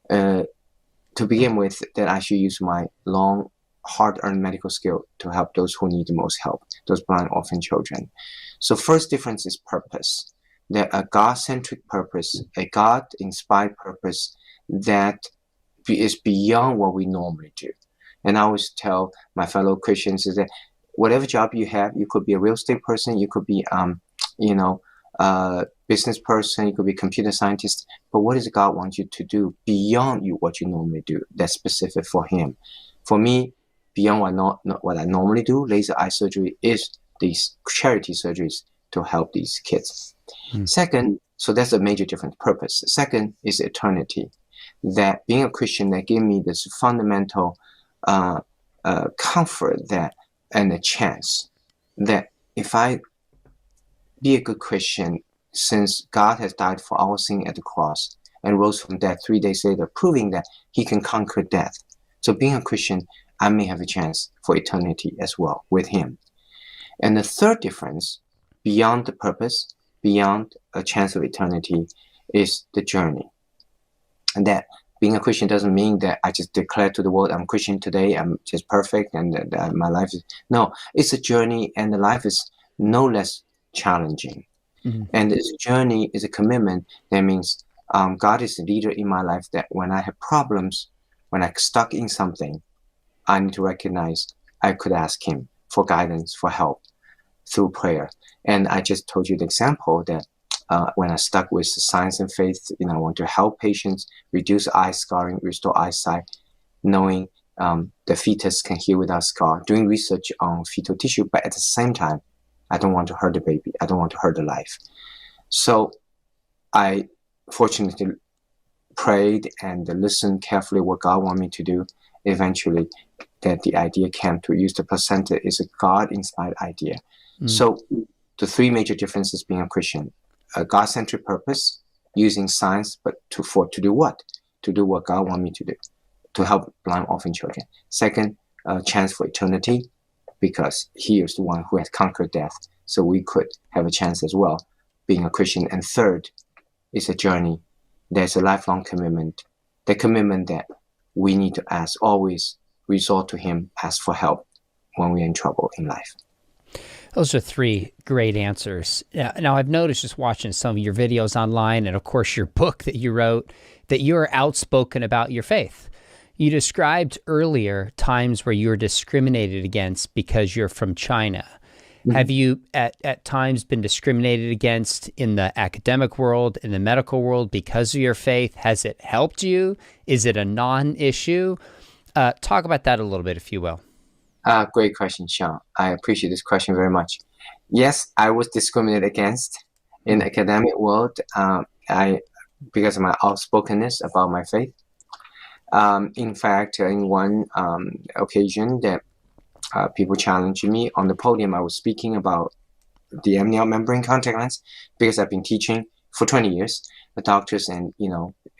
to begin with, that I should use my long, hard-earned medical skill to help those who need the most help, those blind orphan children. So first difference is purpose. That a God-centric purpose, a God-inspired purpose that is beyond what we normally do. And I always tell my fellow Christians is that whatever job you have, you could be a real estate person, you could be, business person, you could be a computer scientist, but what does God want you to do beyond what you normally do that's specific for Him? For me, beyond what I normally do, laser eye surgery is these charity surgeries to help these kids. Second, so that's a major difference, purpose. Second is eternity. That being a Christian, that gave me this fundamental comfort and a chance that if I be a good Christian, since God has died for our sin at the cross and rose from death 3 days later, proving that He can conquer death. So being a Christian, I may have a chance for eternity as well with Him. And the third difference, beyond the purpose, beyond a chance of eternity, is the journey. And that being a Christian doesn't mean that I just declare to the world, I'm Christian today, I'm just perfect, and my life is... No, it's a journey, and the life is no less challenging. And this journey is a commitment. That means God is the leader in my life, that when I have problems, when I'm stuck in something, I need to recognize I could ask Him for guidance, for help through prayer. And I just told you the example that when I stuck with science and faith, I want to help patients reduce eye scarring, restore eyesight, knowing the fetus can heal without scar, doing research on fetal tissue, but at the same time, I don't want to hurt the baby. I don't want to hurt the life. So I fortunately prayed and listened carefully what God wanted me to do. Eventually, that the idea came to use the placenta is a God-inspired idea. So the three major differences being a Christian: a God-centric purpose, using science, but to do what? To do what God wants me to do, to help blind orphan children. Second, a chance for eternity, because he is the one who has conquered death. So we could have a chance as well, being a Christian. And third, it's a journey. There's a lifelong commitment. The commitment that we need to always resort to him, ask for help when we're in trouble in life. Those are three great answers. Now, I've noticed just watching some of your videos online and, of course, your book that you wrote, that you're outspoken about your faith. You described earlier times where you were discriminated against because you're from China. Mm-hmm. Have you at times been discriminated against in the academic world, in the medical world because of your faith? Has it helped you? Is it a non-issue? Talk about that a little bit, if you will. Great question, Sean. I appreciate this question very much. Yes, I was discriminated against in the academic world. Because of my outspokenness about my faith. In fact, in one occasion that people challenged me on the podium, I was speaking about the amnion membrane contact lens because I've been teaching for 20 years, the doctors, and,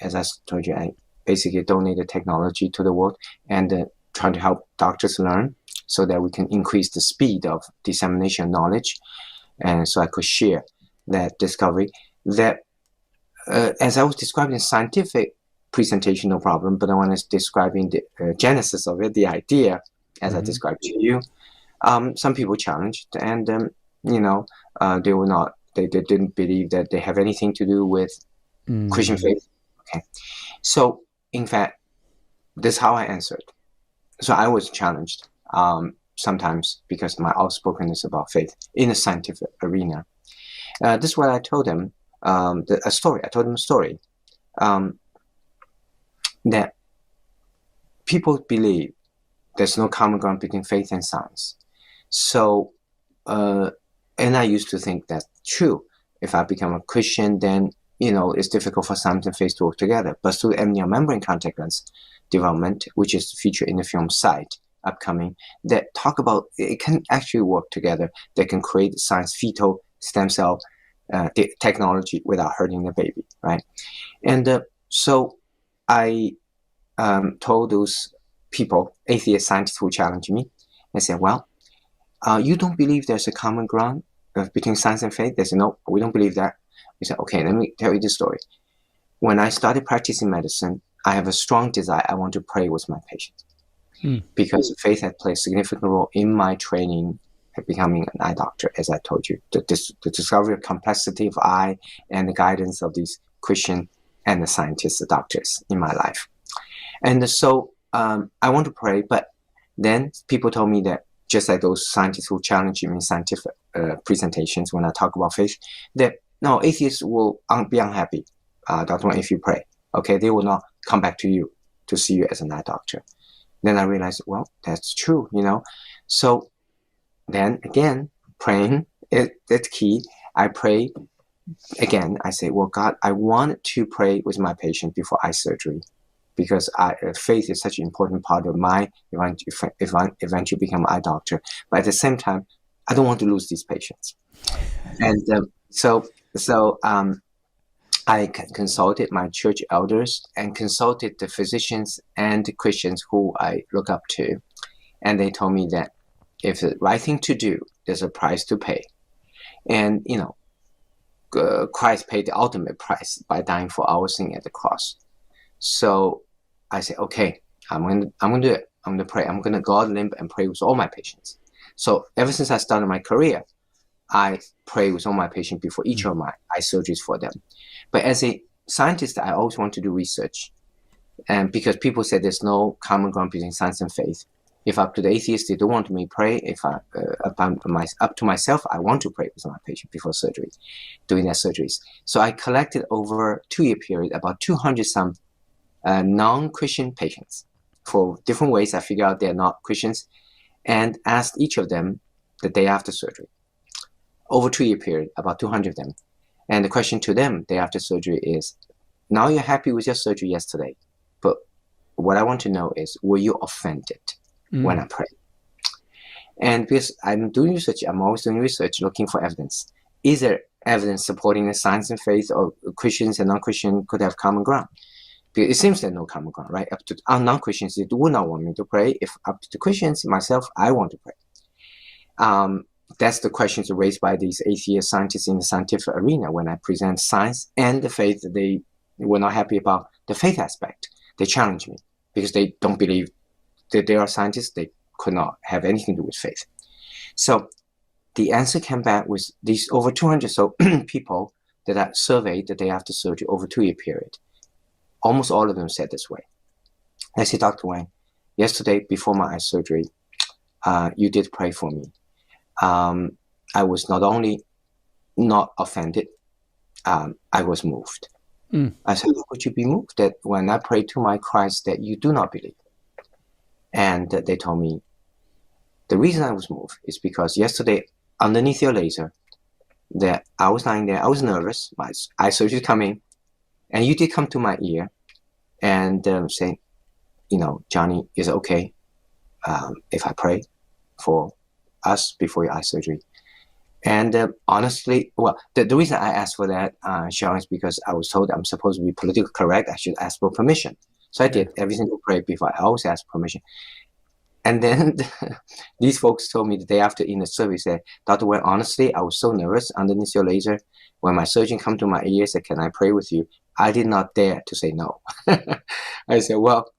as I told you, I basically donated technology to the world and trying to help doctors learn so that we can increase the speed of dissemination of knowledge. And so I could share that discovery that as I was describing the scientific presentation, no problem, but when I was describing the genesis of it, the idea, as I described to you, some people challenged, and they were not, they didn't believe that they have anything to do with Christian faith. Okay, so in fact, this is how I answered. So I was challenged sometimes because of my outspokenness about faith in the scientific arena. This is what I told them. A story. I told them a story that people believe there's no common ground between faith and science. So, and I used to think that's true. If I become a Christian, then it's difficult for science and faith to work together. But through amnion membrane contact lens development, which is featured in the film Sight, upcoming, that talk about it can actually work together. They can create science fetal stem cell technology without hurting the baby, right? And so I told those people, atheist scientists who challenged me, I said, well, you don't believe there's a common ground between science and faith? They said, no, we don't believe that. We said, okay, let me tell you this story. When I started practicing medicine, I have a strong desire. I want to pray with my patients because faith had played a significant role in my training becoming an eye doctor, as I told you, the discovery of complexity of eye and the guidance of these Christian and the scientists, the doctors in my life. And so I want to pray, but then people told me that just like those scientists who challenge me in scientific presentations when I talk about faith, that no, atheists will be unhappy, Dr. Wang, if you pray. Okay, they will not come back to you to see you as an eye doctor. Then I realized, well, that's true, So then again, praying that's key. I pray again. I say, well, God, I want to pray with my patient before eye surgery because faith is such an important part of my eventually become an eye doctor. But at the same time, I don't want to lose these patients. And so I consulted my church elders and consulted the physicians and the Christians who I look up to. And they told me that if the right thing to do, there's a price to pay. And, Christ paid the ultimate price by dying for our sin at the cross. So I said, okay, I'm going to do it. I'm going to pray. I'm going to go out on a limb and pray with all my patients. So ever since I started my career, I pray with all my patients before each of my eye surgeries for them. But as a scientist, I always want to do research. And because people say there's no common ground between science and faith. If up to the atheists, they don't want me to pray. If up to myself, I want to pray with my patient before surgery, doing their surgeries. So I collected over a 2-year period about 200 some non-Christian patients for different ways. I figured out they're not Christians and asked each of them the day after surgery. Over a 2-year period, about 200 of them. And the question to them day after surgery is, now you're happy with your surgery yesterday, but what I want to know is, were you offended when I pray? And because I'm doing research, I'm always doing research looking for evidence. Is there evidence supporting the science and faith or Christians and non-Christians could have common ground? Because it seems there's no common ground, right? Up to non-Christians, they would not want me to pray. If up to Christians, myself, I want to pray. That's the questions raised by these atheist scientists in the scientific arena. When I present science and the faith, they were not happy about the faith aspect. They challenge me because they don't believe that they are scientists. They could not have anything to do with faith. So the answer came back with these over 200 so people that I surveyed the day after surgery over a 2-year period. Almost all of them said this way. I said, Dr. Wang, yesterday before my eye surgery, you did pray for me. I was not only not offended, I was moved. I said, how could you be moved that when I pray to my Christ that you do not believe? And they told me, the reason I was moved is because yesterday, underneath your laser, that I was lying there, I was nervous, my eye surgery is coming, and you did come to my ear and say, Johnny, is it okay if I pray for us before your eye surgery? And honestly, well, the reason I asked for that, Sean, is because I was told I'm supposed to be politically correct. I should ask for permission. So I did every single prayer before. I always ask permission. And then these folks told me the day after in the survey, said, Dr. Wang, honestly, I was so nervous underneath your laser. When my surgeon come to my ear, said, can I pray with you? I did not dare to say no. I said, well,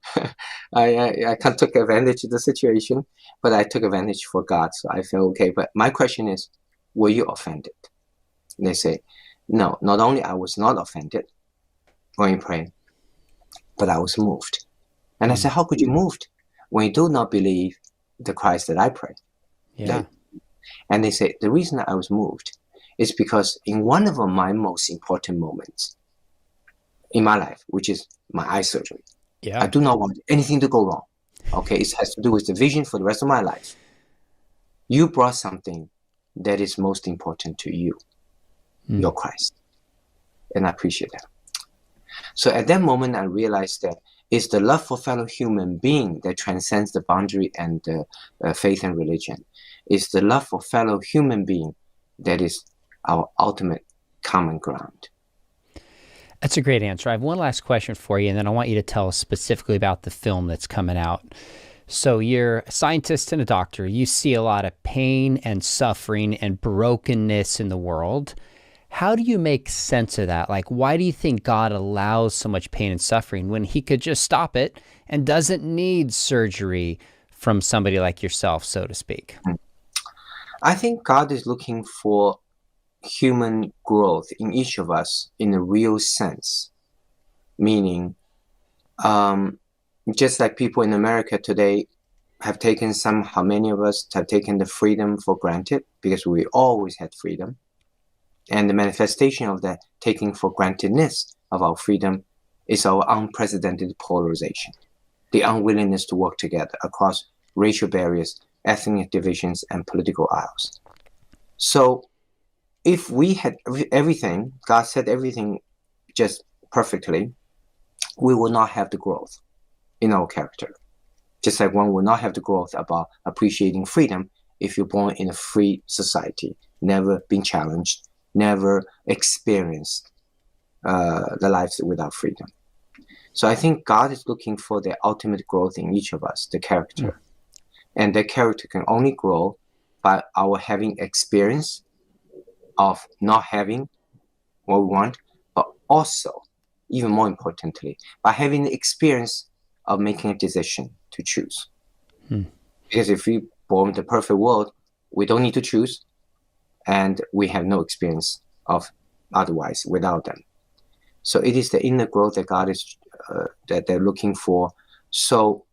I kind of took advantage of the situation, but I took advantage for God. So I feel okay. But my question is, were you offended? And they say, no, not only I was not offended when you pray, but I was moved. And I said, how could you moved when you do not believe the Christ that I pray? Yeah. And they say, the reason I was moved is because in one of my most important moments in my life, which is my eye surgery, I do not want anything to go wrong. Okay, it has to do with the vision for the rest of my life. You brought something that is most important to you, your Christ. And I appreciate that. So at that moment, I realized that it's the love for fellow human being that transcends the boundary and faith and religion. It's the love for fellow human being that is our ultimate common ground. That's a great answer. I have one last question for you, and then I want you to tell us specifically about the film that's coming out. So you're a scientist and a doctor. You see a lot of pain and suffering and brokenness in the world. How do you make sense of that? Like, why do you think God allows so much pain and suffering when he could just stop it and doesn't need surgery from somebody like yourself, so to speak? I think God is looking for human growth in each of us in a real sense, meaning just like people in America today have taken somehow, many of us have taken the freedom for granted because we always had freedom. And the manifestation of that taking for grantedness of our freedom is our unprecedented polarization, the unwillingness to work together across racial barriers, ethnic divisions, and political aisles. So if we had everything, God said everything just perfectly, we will not have the growth in our character. Just like one will not have the growth about appreciating freedom if you're born in a free society, never been challenged, never experienced the lives without freedom. So I think God is looking for the ultimate growth in each of us, the character. And that character can only grow by our having experience of not having what we want, but also, even more importantly, by having the experience of making a decision to choose. Because if we born in the perfect world, we don't need to choose, and we have no experience of otherwise without them. So it is the inner growth that God is that they're looking for. So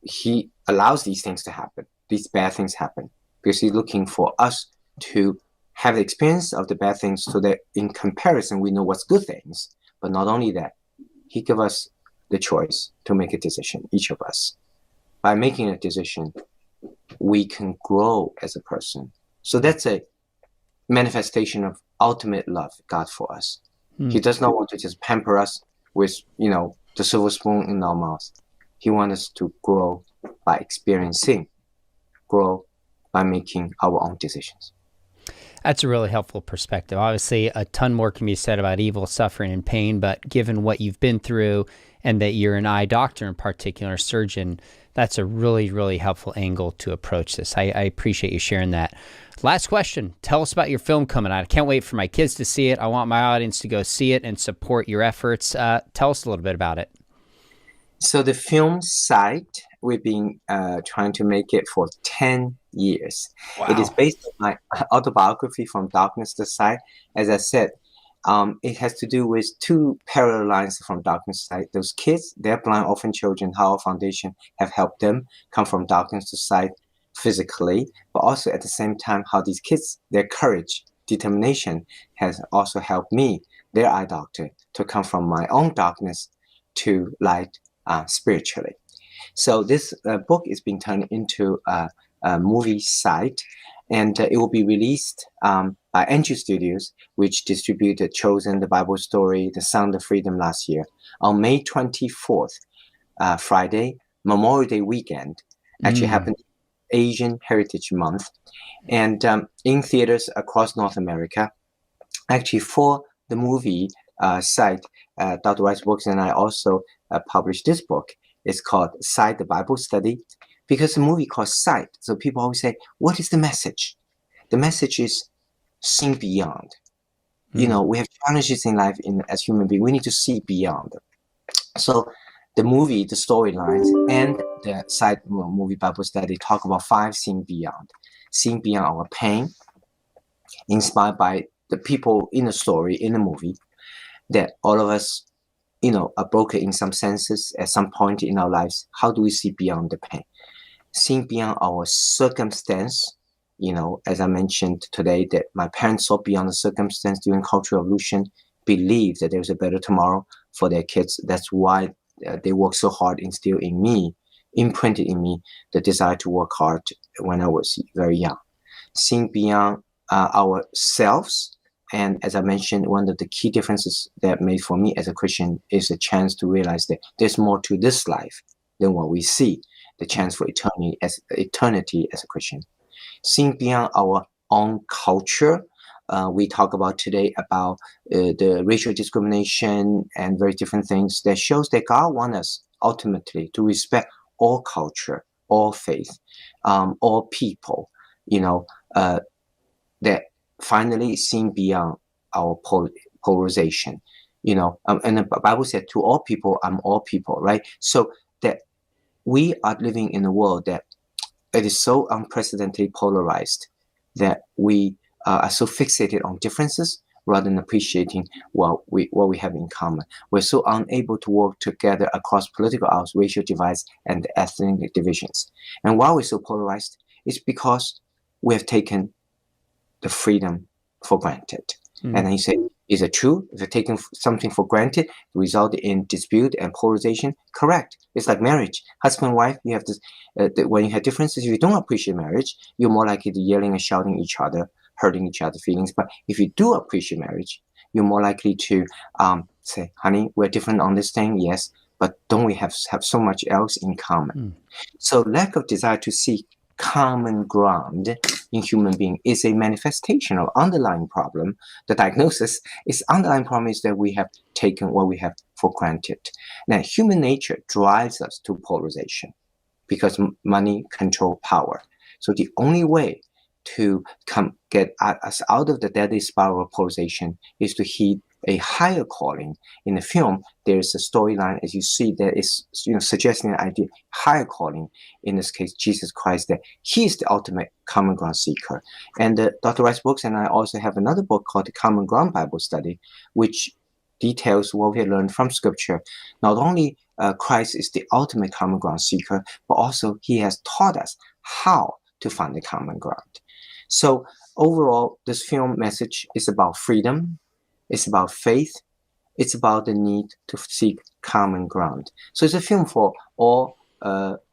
he allows these things to happen, these bad things happen, because he's looking for us to have the experience of the bad things so that in comparison, we know what's good things. But not only that, he gives us the choice to make a decision, each of us. By making a decision, we can grow as a person. So that's a manifestation of ultimate love, God for us. He does not want to just pamper us with, the silver spoon in our mouth. He wants us to grow by experiencing, grow by making our own decisions. That's a really helpful perspective. Obviously, a ton more can be said about evil, suffering, and pain, but given what you've been through and that you're an eye doctor in particular, a surgeon, That's a really, really helpful angle to approach this. I appreciate you sharing that. Last question. Tell us about your film coming out. I can't wait for my kids to see it. I want my audience to go see it and support your efforts. Tell us a little bit about it. So the film site, we've been trying to make it for 10 years. Wow. It is based on my autobiography, From Darkness to Sight. As I said, it has to do with two parallel lines from darkness to sight. Those kids, they're blind orphan children, how our foundation have helped them come from darkness to sight physically, but also at the same time, how these kids, their courage, determination has also helped me, their eye doctor, to come from my own darkness to light spiritually. So this book is being turned into a movie site, and it will be released by Entry Studios, which distributed Chosen, The Bible Story, The Sound of Freedom last year, on May 24th, Friday, Memorial Day weekend. Actually happened Asian Heritage Month, and in theaters across North America. Actually, for the movie site, Dr. Wright's books and I also published this book. It's called Sight, the Bible Study, because the movie called Sight. So people always say, what is the message? The message is seeing beyond. You know, we have challenges in life as human beings. We need to see beyond. So the movie, the storylines, and the Sight movie Bible study talk about 5 seeing beyond. Seeing beyond our pain, inspired by the people in the story, in the movie, that all of us, you know, are broken in some senses at some point in our lives. How do we see beyond the pain? Seeing beyond our circumstance, you know, as I mentioned today, that my parents saw beyond the circumstance during Cultural Revolution, believed that there's a better tomorrow for their kids. That's why they work so hard, instill in me, imprinted in me, the desire to work hard when I was very young. Seeing beyond ourselves, and as I mentioned, one of the key differences that made for me as a Christian is a chance to realize that there's more to this life than what we see, the chance for eternity as a Christian. Seeing beyond our own culture, we talk about today about the racial discrimination and very different things that shows that God wants us ultimately to respect all culture, all faith, all people, you know, that finally seeing beyond our polarization, you know, and the Bible said, to all people, I'm all people, right? So that we are living in a world that it is so unprecedentedly polarized that we are so fixated on differences rather than appreciating what we have in common. We're so unable to work together across political aisles, racial divides, and ethnic divisions. And why we're so polarized is because we have taken the freedom for granted. And then you say, is it true? If you're taking something for granted, result in dispute and polarization? Correct. It's like marriage. Husband and wife, you have this, when you have differences, if you don't appreciate marriage, you're more likely to yelling and shouting at each other, hurting each other's feelings. But if you do appreciate marriage, you're more likely to say, honey, we're different on this thing, yes, but don't we have so much else in common? So lack of desire to seek common ground in human being is a manifestation of underlying problem. The diagnosis is underlying problem is that we have taken what we have for granted. Now, human nature drives us to polarization because money, control, power. So the only way to get us out of the deadly spiral of polarization is to heed a higher calling. In the film, there's a storyline, as you see, that is, you know, suggesting an idea, higher calling, in this case, Jesus Christ, that he is the ultimate common ground seeker. And Dr. Wright's books and I also have another book called The Common Ground Bible Study, which details what we have learned from Scripture. Not only Christ is the ultimate common ground seeker, but also he has taught us how to find the common ground. So overall, this film message is about freedom. It's about faith. It's about the need to seek common ground. So it's a film for all.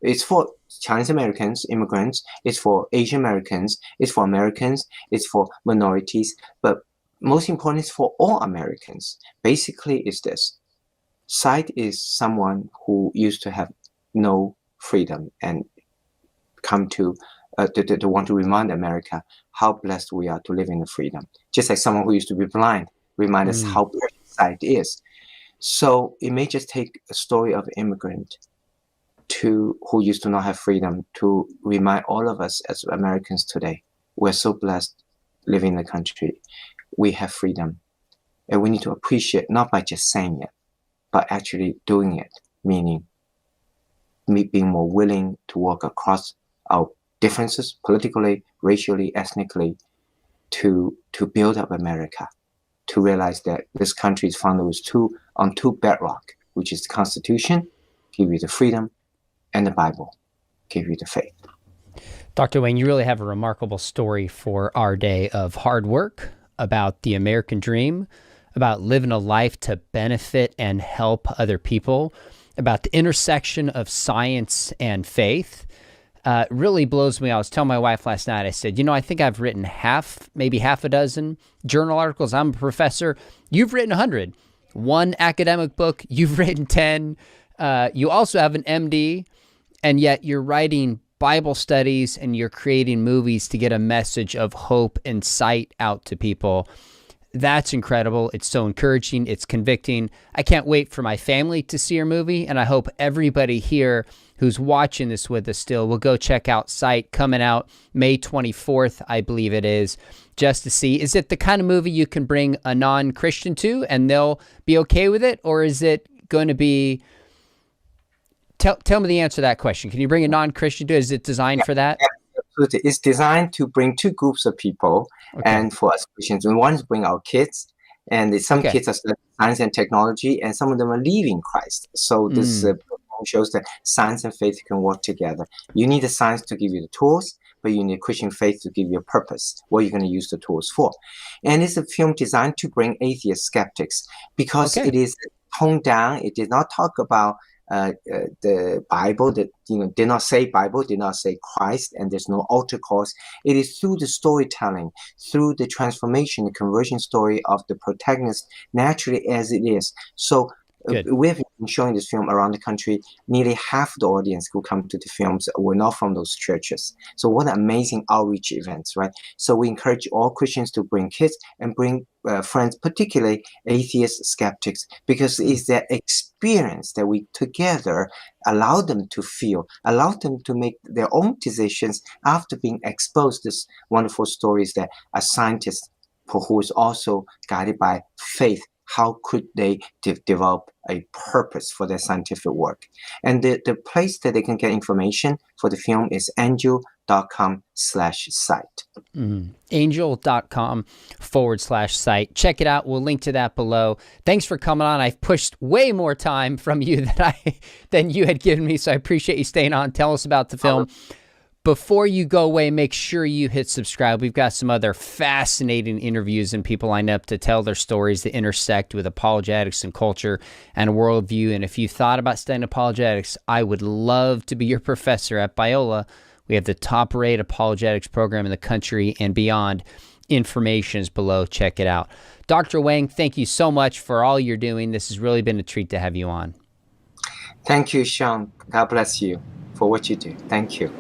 It's for Chinese Americans, immigrants. It's for Asian Americans. It's for Americans. It's for minorities. But most important, it's for all Americans. Basically, it's this. Sight is someone who used to have no freedom and come to want to remind America how blessed we are to live in the freedom. Just like someone who used to be blind remind us how precious sight is. So it may just take a story of an immigrant who used to not have freedom, to remind all of us as Americans today, we're so blessed living in the country. We have freedom. And we need to appreciate not by just saying it, but actually doing it, meaning being more willing to work across our differences politically, racially, ethnically, to build up America, to realize that this country is founded on two bedrock, which is the Constitution, give you the freedom, and the Bible, give you the faith. Dr. Wang, you really have a remarkable story for our day of hard work, about the American dream, about living a life to benefit and help other people, about the intersection of science and faith. Really blows me. I was telling my wife last night, I said, I think I've written maybe half a dozen journal articles. I'm a professor. You've written 100. One academic book, you've written 10. You also have an MD, and yet you're writing Bible studies and you're creating movies to get a message of hope and sight out to people. That's incredible. It's so encouraging. It's convicting. I can't wait for my family to see your movie, and I hope everybody here who's watching this with us still will go check out Sight, coming out May 24th, I believe it is, just to see. Is it the kind of movie you can bring a non-Christian to and they'll be okay with it, or is it going to be... Tell me the answer to that question. Can you bring a non-Christian to it? Is it designed for that? Absolutely. It's designed to bring two groups of people, and for us Christians. And one is bring our kids, and some kids are studying science and technology, and some of them are leaving Christ. So this shows that science and faith can work together. You need the science to give you the tools, but you need Christian faith to give you a purpose, what you're going to use the tools for. And it's a film designed to bring atheist skeptics, because it is toned down. It did not talk about the Bible, that did not say Bible, did not say Christ, and there's no altar calls. It is through the storytelling, through the transformation, the conversion story of the protagonist, naturally as it is. So we've been showing this film around the country. Nearly half the audience who come to the films were not from those churches. So what amazing outreach events, right? So we encourage all Christians to bring kids and bring friends, particularly atheist skeptics, because it's their experience that we together allow them to feel, allow them to make their own decisions after being exposed to this wonderful stories that a scientist who is also guided by faith, how could they develop a purpose for their scientific work? And the place that they can get information for the film is angel.com/site. Angel.com/site. Check it out. We'll link to that below. Thanks for coming on. I've pushed way more time from you than you had given me, so I appreciate you staying on. Tell us about the film. Before you go away, make sure you hit subscribe. We've got some other fascinating interviews and people lined up to tell their stories that intersect with apologetics and culture and worldview. And if you thought about studying apologetics, I would love to be your professor at Biola. We have the top-rated apologetics program in the country and beyond. Information is below. Check it out. Dr. Wang, thank you so much for all you're doing. This has really been a treat to have you on. Thank you, Sean. God bless you for what you do. Thank you.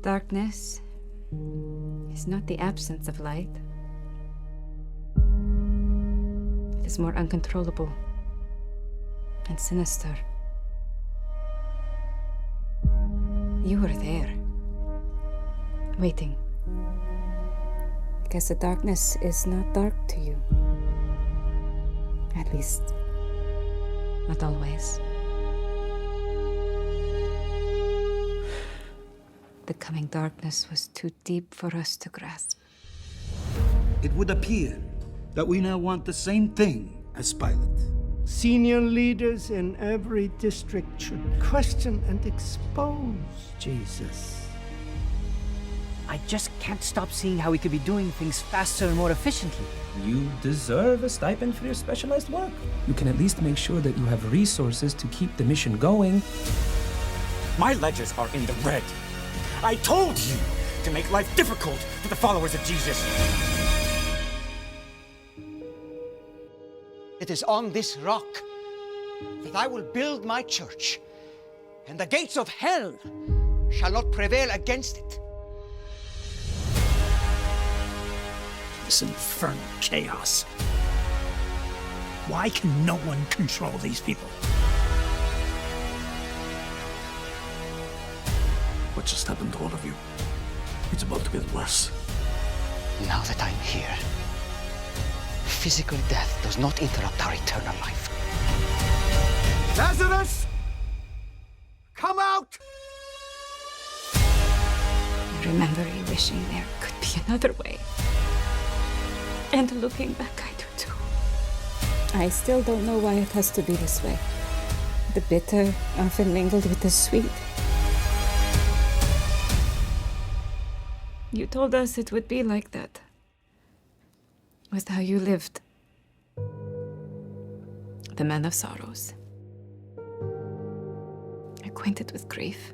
Darkness is not the absence of light. It is more uncontrollable and sinister. You were there, waiting, because the darkness is not dark to you. At least, not always. The coming darkness was too deep for us to grasp. It would appear that we now want the same thing as Pilate. Senior leaders in every district should question and expose Jesus. I just can't stop seeing how we could be doing things faster and more efficiently. You deserve a stipend for your specialized work. You can at least make sure that you have resources to keep the mission going. My ledgers are in the red. I told you to make life difficult for the followers of Jesus. It is on this rock that I will build my church, and the gates of hell shall not prevail against it. This infernal chaos. Why can no one control these people? What just happened to all of you? It's about to get worse. Now that I'm here, physical death does not interrupt our eternal life. Lazarus! Come out! I remember you wishing there could be another way. And looking back, I do too. I still don't know why it has to be this way. The bitter often mingled with the sweet. You told us it would be like that. With how you lived. The man of sorrows. Acquainted with grief.